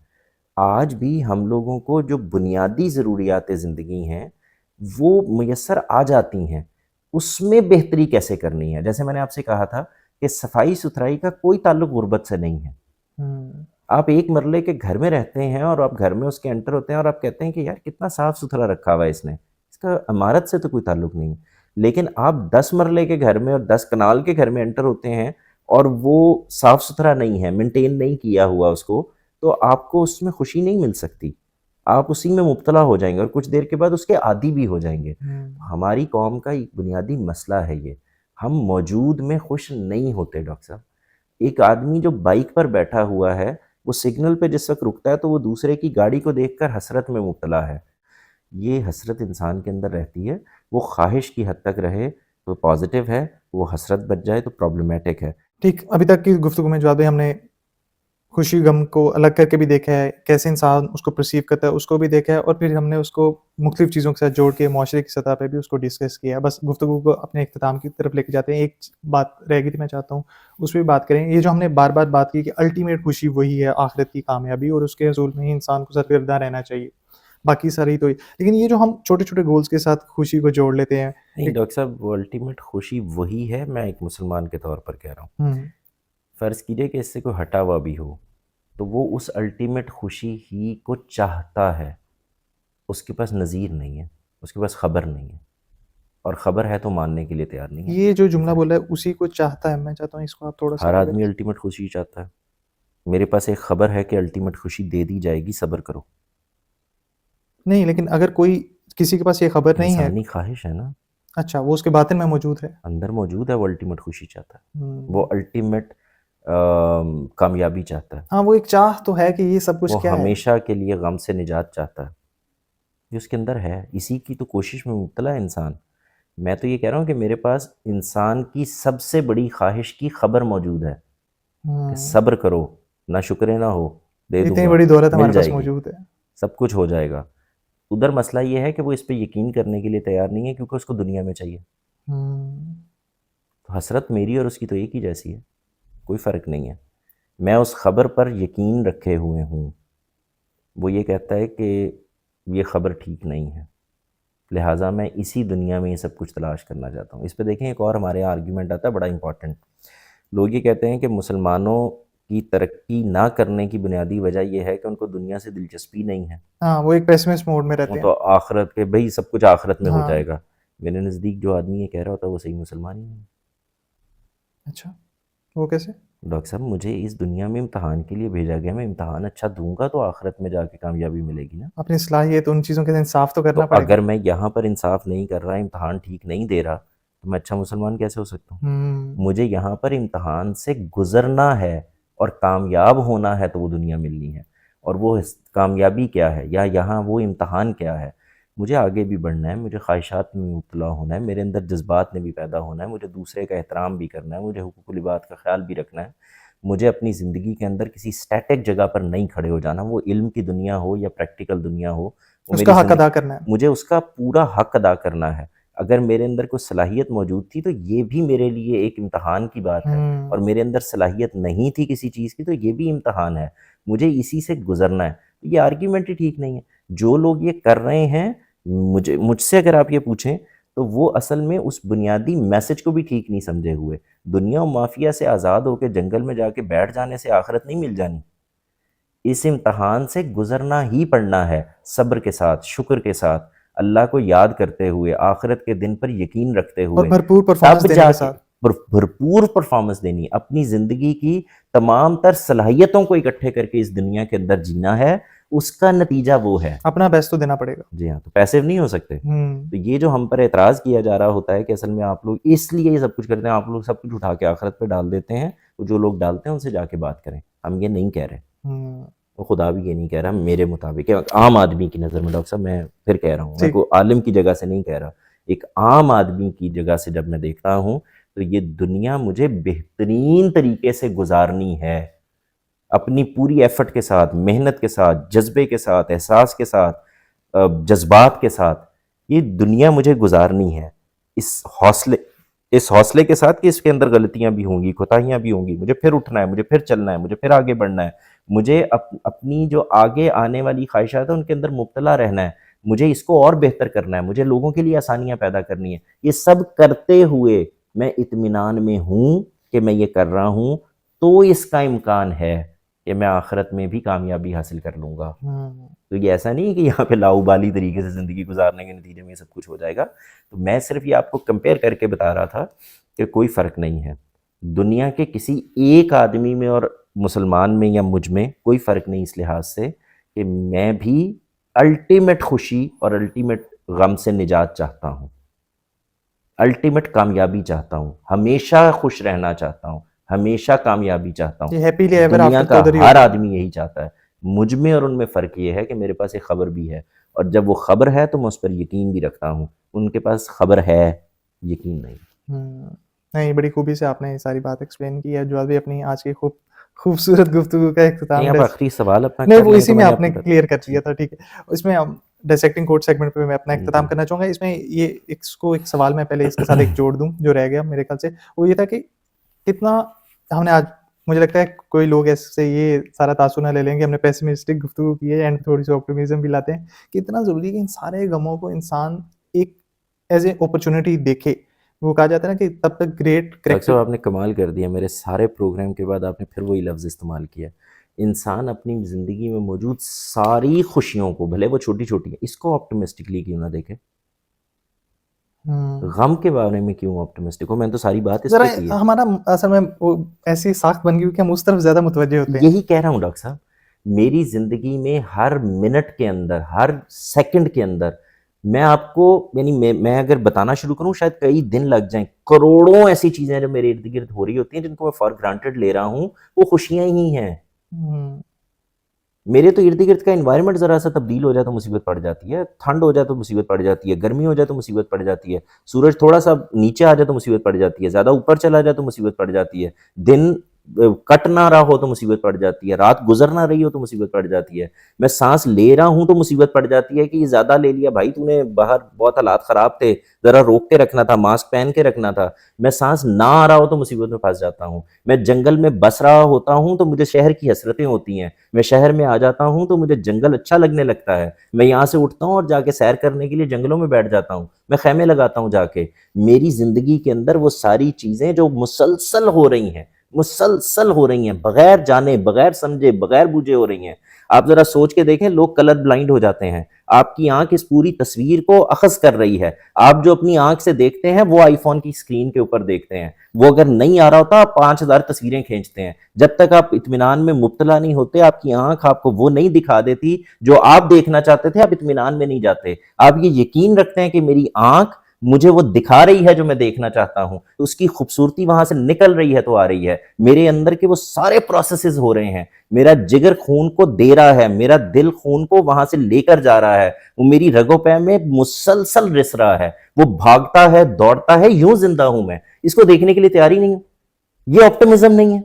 आज भी हम लोगों को जो बुनियादी ज़रूरियात ज़िंदगी हैं वो मुयस्सर आ जाती हैं, उसमें बेहतरी कैसे करनी है। जैसे मैंने आपसे कहा था कि सफाई सुथराई का कोई ताल्लुक गुर्बत से नहीं है। आप एक मरले के घर में रहते हैं और आप घर में उसके एंटर होते हैं और आप कहते हैं कि यार कितना साफ़ सुथरा रखा हुआ है इसने, इसका इमारत से तो कोई ताल्लुक नहीं है। लेकिन आप 10 मरले के घर में और 10 कनाल के घर में एंटर होते हैं और वो साफ़ सुथरा नहीं है, मेंटेन नहीं किया हुआ उसको, तो आपको उसमें खुशी नहीं मिल सकती। आप उसी में मुब्तला हो जाएंगे और कुछ देर के बाद उसके आदी भी हो जाएंगे। हमारी कौम का एक बुनियादी मसला है ये, हम मौजूद में खुश नहीं होते डॉक्टर साहब। एक आदमी जो बाइक पर बैठा हुआ है वो सिग्नल पे जिस वक्त रुकता है तो वो दूसरे की गाड़ी को देखकर हसरत में मुब्तला है। ये हसरत इंसान के अंदर रहती है, वो ख्वाहिश की हद तक रहे तो पॉजिटिव है, वो हसरत बच जाए तो प्रॉब्लमेटिक है। ठीक, अभी तक की गुफ्तगू में जवाब हमने खुशी गम को अलग करके भी देखा है, कैसे इंसान उसको परसीव करता है उसको भी देखा है, और फिर हमने उसको मुख्तलिफ चीज़ों के साथ जोड़ के माशरे की सतह पे भी उसको डिस्कस किया है। बस गुफ्तगू को अपने इख्तिताम की तरफ लेके जाते हैं। एक बात रह गई थी, मैं चाहता हूँ उस पर भी बात करें। ये जो हमने बार बार बात की कि अल्टीमेट खुशी वही है, आखिरत की कामयाबी, और उसके हसूल में ही इंसान को सरगर्दा रहना चाहिए, बाकी सारी तो लेकिन ये जो हम छोटे छोटे गोल्स के साथ खुशी को जोड़ लेते हैं। नहीं डॉक्टर साहब, वो अल्टीमेट खुशी वही है, मैं एक मुसलमान के तौर पर कह रहा हूँ। फ़र्ज़ कीजिए कि इससे कोई हटा हुआ भी हो तो वो उस अल्टीमेट खुशी ही को चाहता है। उसके पास नज़ीर नहीं है, उसके पास ख़बर नहीं है, और ख़बर है तो मानने के लिए तैयार नहीं है। ये जो जुमला बोला है उसी को चाहता है, मैं चाहता हूँ इसको आप थोड़ा सा हर आगे आदमी अल्टीमेट खुशी चाहता है। मेरे पास एक ख़बर है कि अल्टीमेट खुशी दे दी जाएगी, सब्र करो। नहीं, लेकिन अगर कोई किसी के पास ये खबर नहीं है, इंसानी ख्वाहिश है ना, अच्छा वो उसके बातिन में मौजूद है। अंदर मौजूद है, वो अल्टीमेट खुशी चाहता है, वो हम्म, अल्टीमेट कामयाबी चाहता है, हाँ वो एक चाह तो है कि ये सब कुछ वो क्या है। हमेशा के लिए गम से निजात चाहता है। ये उसके अंदर है, इसी की तो कोशिश में मुब्तला है इंसान। मैं तो ये कह रहा हूँ कि मेरे पास इंसान की सबसे बड़ी ख्वाहिश की खबर मौजूद है कि हम्म, सब्र करो, ना शुक्र ना हो, दे इतनी दूंगा, बड़ी दौलत मिल हमारे पास जाएगी, मौजूद है। सब कुछ हो जाएगा। उधर मसला ये है कि वो इस पे यकीन करने के लिए तैयार नहीं है, क्योंकि उसको दुनिया में चाहिए। हम्म, तो हसरत मेरी और उसकी तो एक ही जैसी है, कोई फ़र्क नहीं है। मैं उस खबर पर यकीन रखे हुए हूँ, वो ये कहता है कि ये खबर ठीक नहीं है, लिहाजा मैं इसी दुनिया में ये सब कुछ तलाश करना चाहता हूँ। इस पे देखें, एक और हमारे यहाँ आर्ग्यूमेंट आता है बड़ा इंपॉर्टेंट। लोग ये कहते हैं कि मुसलमानों की तरक्की ना करने की बुनियादी वजह यह है कि उनको दुनिया से दिलचस्पी नहीं है, हाँ वो एक पेसिमिस्ट मोड में वो रहते तो हैं। आखिरत के भाई सब कुछ आखिरत में हो हाँ, जाएगा। मेरे नज़दीक जो आदमी ये कह रहा होता है वो सही मुसलमान ही नहीं है। अच्छा वो कैसे? डॉक्टर साहब, मुझे इस दुनिया में इम्तहान के लिए भेजा गया, मैं इम्तहान अच्छा दूंगा तो आखिरत में जाके कामयाबी मिलेगी ना। अपनी सलाहियत उन चीज़ों के इंसाफ तो तो करना पड़ेगा। अगर मैं यहाँ पर इंसाफ नहीं कर रहा, इम्तहान ठीक नहीं दे रहा, तो मैं अच्छा मुसलमान कैसे हो सकता हूँ? हम्म, मुझे यहाँ पर इम्तहान से गुजरना है और कामयाब होना है, तो वो दुनिया मिलनी है। और वो कामयाबी क्या है, या यहाँ वो इम्तहान क्या है? मुझे आगे भी बढ़ना है, मुझे ख्वाहिशात में मुब्तला होना है, मेरे अंदर जज्बात में भी पैदा होना है, मुझे दूसरे का एहतराम भी करना है, मुझे हुकूकुल इबाद का ख्याल भी रखना है। मुझे अपनी ज़िंदगी के अंदर किसी स्टैटिक जगह पर नहीं खड़े हो जाना, वो इल्म की दुनिया हो या प्रैक्टिकल दुनिया हो, वो मेरी उसका हक ज़िंदगी, अदा करना है। मुझे उसका पूरा हक अदा करना है। अगर मेरे अंदर कोई सलाहियत मौजूद थी तो ये भी मेरे लिए एक इम्तहान की बात है, और हम्म, मेरे अंदर सलाहियत नहीं थी किसी चीज़ की तो ये भी इम्तहान है, मुझे इसी से गुजरना है। ये आर्ग्यूमेंट ही ठीक नहीं है। जो लोग ये कर रहे हैं, मुझसे अगर आप ये पूछें, तो वो असल में उस बुनियादी मैसेज को भी ठीक नहीं समझे हुए। दुनिया और माफिया से आज़ाद होकर जंगल में जाके बैठ जाने से आखिरत नहीं मिल जानी, इस इम्तहान से गुजरना ही पड़ना है, सब्र के साथ, शुक्र के साथ, अल्लाह को याद करते हुए, आखिरत के दिन पर यकीन रखते और हुए, भरपूर परफॉर्मेंस तब देने के जाके साथ। भरपूर परफॉर्मेंस देनी, अपनी ज़िंदगी की तमाम तर सलाहियतों को इकट्ठे करके इस दुनिया के अंदर जीना है, उसका नतीजा वो है। अपना बेस्ट तो देना पड़ेगा। जी हाँ, तो पैसिव नहीं हो सकते। हम्म, तो ये जो हम पर एतराज़ किया जा रहा होता है कि असल में आप लोग इसलिए ये सब कुछ करते हैं, आप लोग सब कुछ उठा के आखिरत पे डाल देते हैं, तो जो लोग डालते हैं उनसे जाके बात करें। हम ये नहीं कह रहे, हम्म, वो खुदा भी ये नहीं कह रहा, मेरे मुताबिक एक आम आदमी की नज़र में, डॉक्टर साहब मैं फिर कह रहा हूँ, मैं ठीक। कोई आलिम की जगह से नहीं कह रहा, एक आम आदमी की जगह से जब मैं देखता हूँ, तो ये दुनिया मुझे बेहतरीन तरीके से गुजारनी है, अपनी पूरी एफर्ट के साथ, मेहनत के साथ, जज्बे के साथ, एहसास के साथ, जज्बात के साथ, ये दुनिया मुझे गुजारनी है, इस हौसले इस हौसले के साथ कि इसके अंदर गलतियां भी होंगी, कोताहियां भी होंगी, मुझे फिर उठना है, मुझे फिर चलना है, मुझे फिर आगे बढ़ना है, मुझे अपनी जो आगे आने वाली ख्वाहिशात है उनके अंदर मुब्तला रहना है, मुझे इसको और बेहतर करना है, मुझे लोगों के लिए आसानियां पैदा करनी है। ये सब करते हुए मैं इत्मीनान में हूँ कि मैं ये कर रहा हूँ, तो इसका इम्कान है कि मैं आखिरत में भी कामयाबी हासिल कर लूँगा। हम्म, तो ये ऐसा नहीं है कि यहाँ पे लाउबाली तरीके से ज़िंदगी गुजारने के नतीजे में ये सब कुछ हो जाएगा। तो मैं सिर्फ ये आपको कंपेयर करके बता रहा था कि कोई फ़र्क नहीं है। दुनिया के किसी एक आदमी में और मुसलमान में या मुझ में कोई फ़र्क नहीं, इस लिहाज से कि मैं भी अल्टीमेट खुशी और अल्टीमेट गम से निजात चाहता हूँ, अल्टीमेट कामयाबी चाहता हूँ, हमेशा खुश रहना चाहता हूँ, हमेशा कामयाबी चाहता हूँ। ये हैप्पीली एवर दुनिया आफ्टर का तो उधर ही हर होगा। आदमी यही चाहता है। मुझ में और उनमें फ़र्क ये है कि मेरे पास एक ख़बर भी है, और जब वो ख़बर है तो मैं उस पर यकीन भी रखता हूँ। उनके पास ख़बर है, यकीन नहीं। हम्म, नहीं बड़ी खूबी से आपने ये सारी बात एक्सप्लेन की है जो अभी अपनी आज की खूबसूरत गुफ्तगू का नहीं, इख्तिताम आप आखिरी सवाल अपना नहीं कर वो लें इसी तो में मैंने आपने अपनी बात क्लियर कर दिया ठीक था, ठीक है। इसमें हम डिसेक्टिंग कोड सेगमेंट पे मैं अपना है। इख्तिताम जी, करना चाहूँगा। इसमें ये इसको एक सवाल मैं पहले इसके साथ एक जोड़ दूँ जो रह गया मेरे ख्याल से, वो ये था कि कितना हमने आज, मुझे लगता है कोई लोग ऐसे ये सारा तासुर ना ले लेंगे, हमने पेसिमिस्टिक गुफ्तगू की है एंड थोड़ी सी ऑप्टिमिज्म भी लाते हैं कि इतना ज़रूरी है कि इन सारे गमों को इंसान एक एज़ ए अपॉर्च्युनिटी देखे। वो कहा जाता है ना कि तब तक ग्रेट डॉक्टर साहब करैक्टर। आपने कमाल कर दिया, मेरे सारे प्रोग्राम के बाद आपने फिर वही लफ्ज़ इस्तेमाल किया। इंसान अपनी ज़िंदगी में मौजूद सारी खुशियों को, भले वो छोटी-छोटी हैं, इसको ऑप्टिमिस्टिकली क्यों ना देखें? हुँ। गम के बारे में क्यों ऑप्टिमिस्टिक हो? मैंने तो सारी बात इस ज़रा पे की है। हमारा असल में वो ऐसी साख़्त बन गई है कि हम उस तरफ ज़्यादा मुतवज्जे होते हैं। यही कह रहा हूँ डॉक्टर साहब, मेरी ज़िंदगी में हर मिनट के अंदर, हर सेकंड के अंदर मैं आपको यानी मैं अगर बताना शुरू करूँ शायद कई दिन लग जाएँ। करोड़ों ऐसी चीज़ें जो मेरे इर्द-गिर्द हो रही होती हैं जिनको मैं फॉर ग्रांटेड ले रहा हूँ, वो खुशियाँ ही हैं। हुँ, मेरे तो इर्द-गिर्द का एनवायरनमेंट ज़रा-सा तब्दील हो जाए तो मुसीबत पड़ जाती है, ठंड हो जाए तो मुसीबत पड़ जाती है, गर्मी हो जाए तो मुसीबत पड़ जाती है, सूरज थोड़ा-सा नीचे आ जाए तो मुसीबत पड़ जाती है, ज़्यादा ऊपर चला जाए तो मुसीबत पड़ जाती है, दिन कट ना रहा हो तो मुसीबत पड़ जाती है, रात गुज़र ना रही हो तो मुसीबत पड़ जाती है, मैं साँस ले रहा हूँ तो मुसीबत पड़ जाती है कि ये ज़्यादा ले लिया भाई तूने, बाहर बहुत हालात ख़राब थे, ज़रा रोक के रखना था, मास्क पहन के रखना था। मैं साँस ना आ रहा हो तो मुसीबत में फँस जाता हूँ। मैं जंगल में बस रहा होता हूँ तो मुझे शहर की हसरतें होती हैं। मैं शहर में आ जाता हूँ तो मुझे जंगल अच्छा लगने लगता है। मैं यहाँ से उठता हूँ और जाके सैर करने के लिए जंगलों में बैठ जाता हूँ। मैं ख़ैमे लगाता हूँ जाके। मेरी ज़िंदगी के अंदर वो सारी चीज़ें जो मुसलसल हो रही हैं, बगैर जाने, बगैर समझे, बगैर बूझे हो रही हैं। आप ज़रा सोच के देखें, लोग कलर ब्लाइंड हो जाते हैं। आपकी आँख इस पूरी तस्वीर को अख़ज़ कर रही है। आप जो अपनी आँख से देखते हैं, वो आईफ़ोन की स्क्रीन के ऊपर देखते हैं। वो अगर नहीं आ रहा होता, आप 5000 तस्वीरें खींचते हैं। जब तक आप इत्मीनान में मुब्तला नहीं होते, आपकी आँख आपको वो नहीं दिखा देती, जो आप देखना चाहते थे, आप इत्मीनान में नहीं जाते। आप ये यकीन रखते हैं कि मेरी आँख मुझे वो दिखा रही है जो मैं देखना चाहता हूँ, तो उसकी खूबसूरती वहाँ से निकल रही है तो आ रही है। मेरे अंदर के वो सारे प्रोसेसेस हो रहे हैं। मेरा जिगर खून को दे रहा है, मेरा दिल खून को वहाँ से लेकर जा रहा है। वो मेरी रगों-पैं में मुसलसल रिस रहा है। वो भागता है, दौड़ता है, यूँ ज़िंदा हूँ मैं। इसको देखने के लिए तैयार ही नहीं हूँ। ये ऑप्टिमिज्म नहीं है।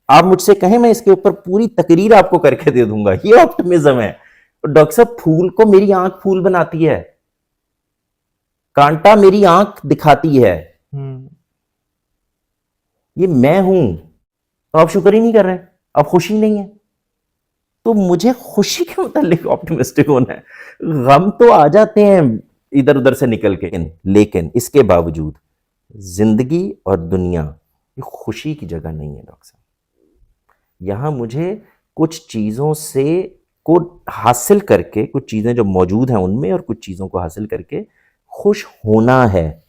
आप मुझसे कहें मैं इसके ऊपर पूरी तकरीर आपको करके दे दूंगा। ये ऑप्टिमिज्म है। डॉक्टर साहब फूल को मेरी आंख फूल बनाती है, कांटा मेरी आंख दिखाती है। हुँ, ये मैं हूं, तो आप शुक्र ही नहीं कर रहे, आप खुशी नहीं है। तो मुझे खुशी के मुतालिक ऑप्टिमिस्टिक होना है। गम तो आ जाते हैं इधर उधर से निकल के, लेकिन इसके बावजूद जिंदगी और दुनिया ये खुशी की जगह नहीं है डॉक्टर साहब। यहाँ मुझे कुछ चीज़ों से को हासिल करके, कुछ चीज़ें जो मौजूद हैं उनमें और कुछ चीज़ों को हासिल करके खुश होना है।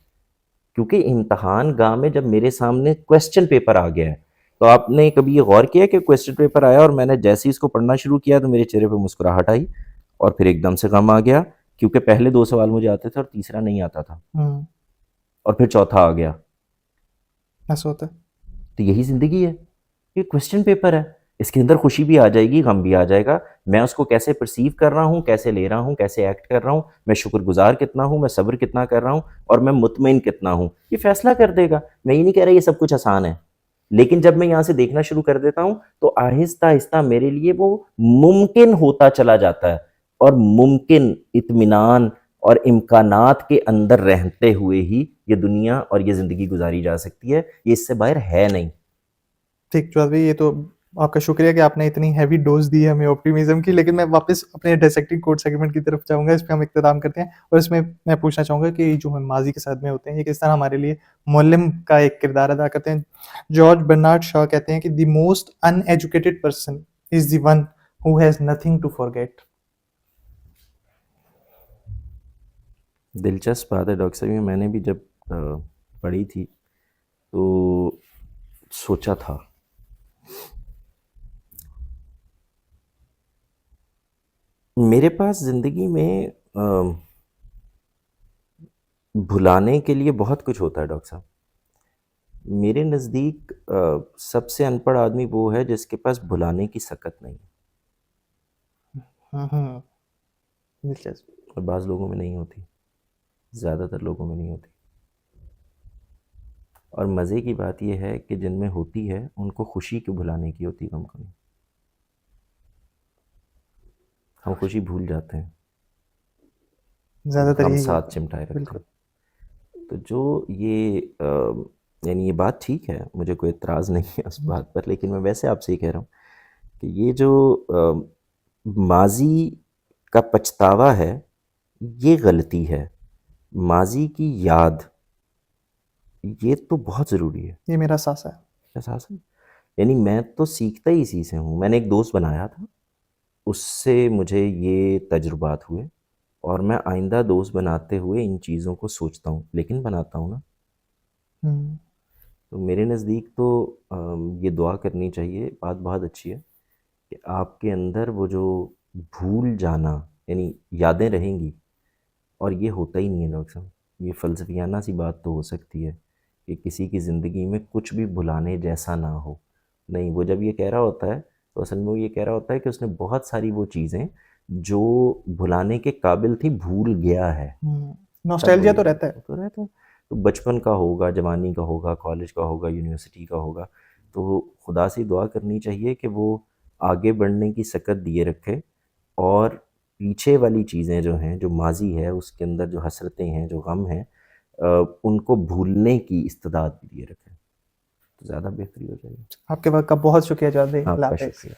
क्योंकि इम्तहान गाह में जब मेरे सामने क्वेश्चन पेपर आ गया है, तो आपने कभी ये गौर किया कि क्वेश्चन पेपर आया और मैंने जैसे ही इसको पढ़ना शुरू किया तो मेरे चेहरे पे मुस्कुराहट आई और फिर एकदम से गम आ गया, क्योंकि पहले 2 सवाल मुझे आते थे और तीसरा नहीं आता था हुँ, और फिर चौथा आ गया। ऐसा होता है। तो यही ज़िंदगी है, ये क्वेश्चन पेपर है। इसके अंदर खुशी भी आ जाएगी, गम भी आ जाएगा। मैं उसको कैसे परसीव कर रहा हूँ, कैसे ले रहा हूँ, कैसे एक्ट कर रहा हूँ, मैं शुक्रगुज़ार कितना हूँ, मैं सब्र कितना कर रहा हूँ और मैं मुतमईन कितना हूँ, ये फ़ैसला कर देगा। मैं ये नहीं कह रहा ये सब कुछ आसान है। लेकिन जब मैं यहाँ से देखना शुरू कर देता हूँ, तो आहिस्ता-आहिस्ता मेरे लिए वो मुमकिन होता चला जाता है और मुमकिन, इत्मीनान और इम्कानात के अंदर रहते हुए ही ये दुनिया और ये ज़िंदगी गुज़ारी जा सकती है। ये इससे बाहर है नहीं। ठीक, चौधरी ये तो आपका शुक्रिया कि आपने इतनी हेवी डोज़ दी है हमें ऑप्टिमिज़्म की, लेकिन मैं वापस अपने डिसेक्टिंग कोड सेगमेंट की तरफ जाऊँगा, इस पे हम इख्तिताम करते हैं और इसमें मैं पूछना चाहूँगा कि जो हम माज़ी के सदमे होते हैं, ये किस तरह हमारे लिए मुअल्लिम का एक किरदार अदा करते हैं। जॉर्ज बर्नार्ड शॉ कहते हैं कि the most uneducated person is the one who has nothing to forget. दिलचस्प बात है डॉक्टर साहब, ये मैंने भी जब पढ़ी थी तो सोचा था। मेरे पास ज़िंदगी में भुलाने के लिए बहुत कुछ होता है डॉक्टर साहब। मेरे नज़दीक सबसे अनपढ़ आदमी वो है जिसके पास भुलाने की सकत नहीं है हुँ, हुँ, दिलचस्प। और बाज़ लोगों में नहीं होती, ज़्यादातर लोगों में नहीं होती। और मज़े की बात ये है कि जिनमें होती है, उनको खुशी को भुलाने की होती है, गम को नहीं। हम खुशी भूल जाते हैं, ज़्यादातर गम यही साथ होता है। चिमटाए रखते बिल्कुल। हैं। तो जो ये यानी ये बात ठीक है, मुझे कोई एतराज़ नहीं है उस हुँ, बात पर, लेकिन मैं वैसे आपसे ये कह रहा हूँ कि ये जो माज़ी का पछतावा है, ये गलती है। माज़ी की याद, ये तो बहुत ज़रूरी है। ये मेरा सासा है। एहसास है? यानी मैं तो सीखता ही इसी से हूँ। मैंने एक दोस्त बनाया था, उससे मुझे ये तजुर्बात हुए और मैं आइंदा दोस्त बनाते हुए इन चीज़ों को सोचता हूँ, लेकिन बनाता हूँ ना। हुँ, तो मेरे नज़दीक तो ये दुआ करनी चाहिए, बात बहुत अच्छी है कि आपके अंदर वो जो भूल जाना, यानी यादें रहेंगी, और ये होता ही नहीं है डॉक्टर साहब। ये फ़लसफ़ियाना सी बात तो हो सकती है कि किसी की ज़िंदगी में कुछ भी भुलाने जैसा ना हो। नहीं, वो जब ये कह रहा होता है, तो असल में वो ये कह रहा होता है कि उसने बहुत सारी वो चीज़ें जो भुलाने के काबिल थी, भूल गया है। तब वो नॉस्टैल्जिया तो ये रहता है। तो रहता है। तो बचपन का होगा, जवानी का होगा, कॉलेज का होगा, यूनिवर्सिटी का होगा। तो खुदा से दुआ करनी चाहिए कि वो आगे बढ़ने की सकत दिए रखे, और पीछे वाली चीज़ें जो हैं, जो माज़ी है, उसके अंदर जो हसरतें हैं, जो गम हैं, उनको भूलने की इस्तिदाद भी दिए रखें, तो ज़्यादा बेहतरी हो जाएगी। आपके वक़्त का बहुत शुक्रिया जावेद भाई। अल्लाह आपका हाफ़िज़। शुक्रिया।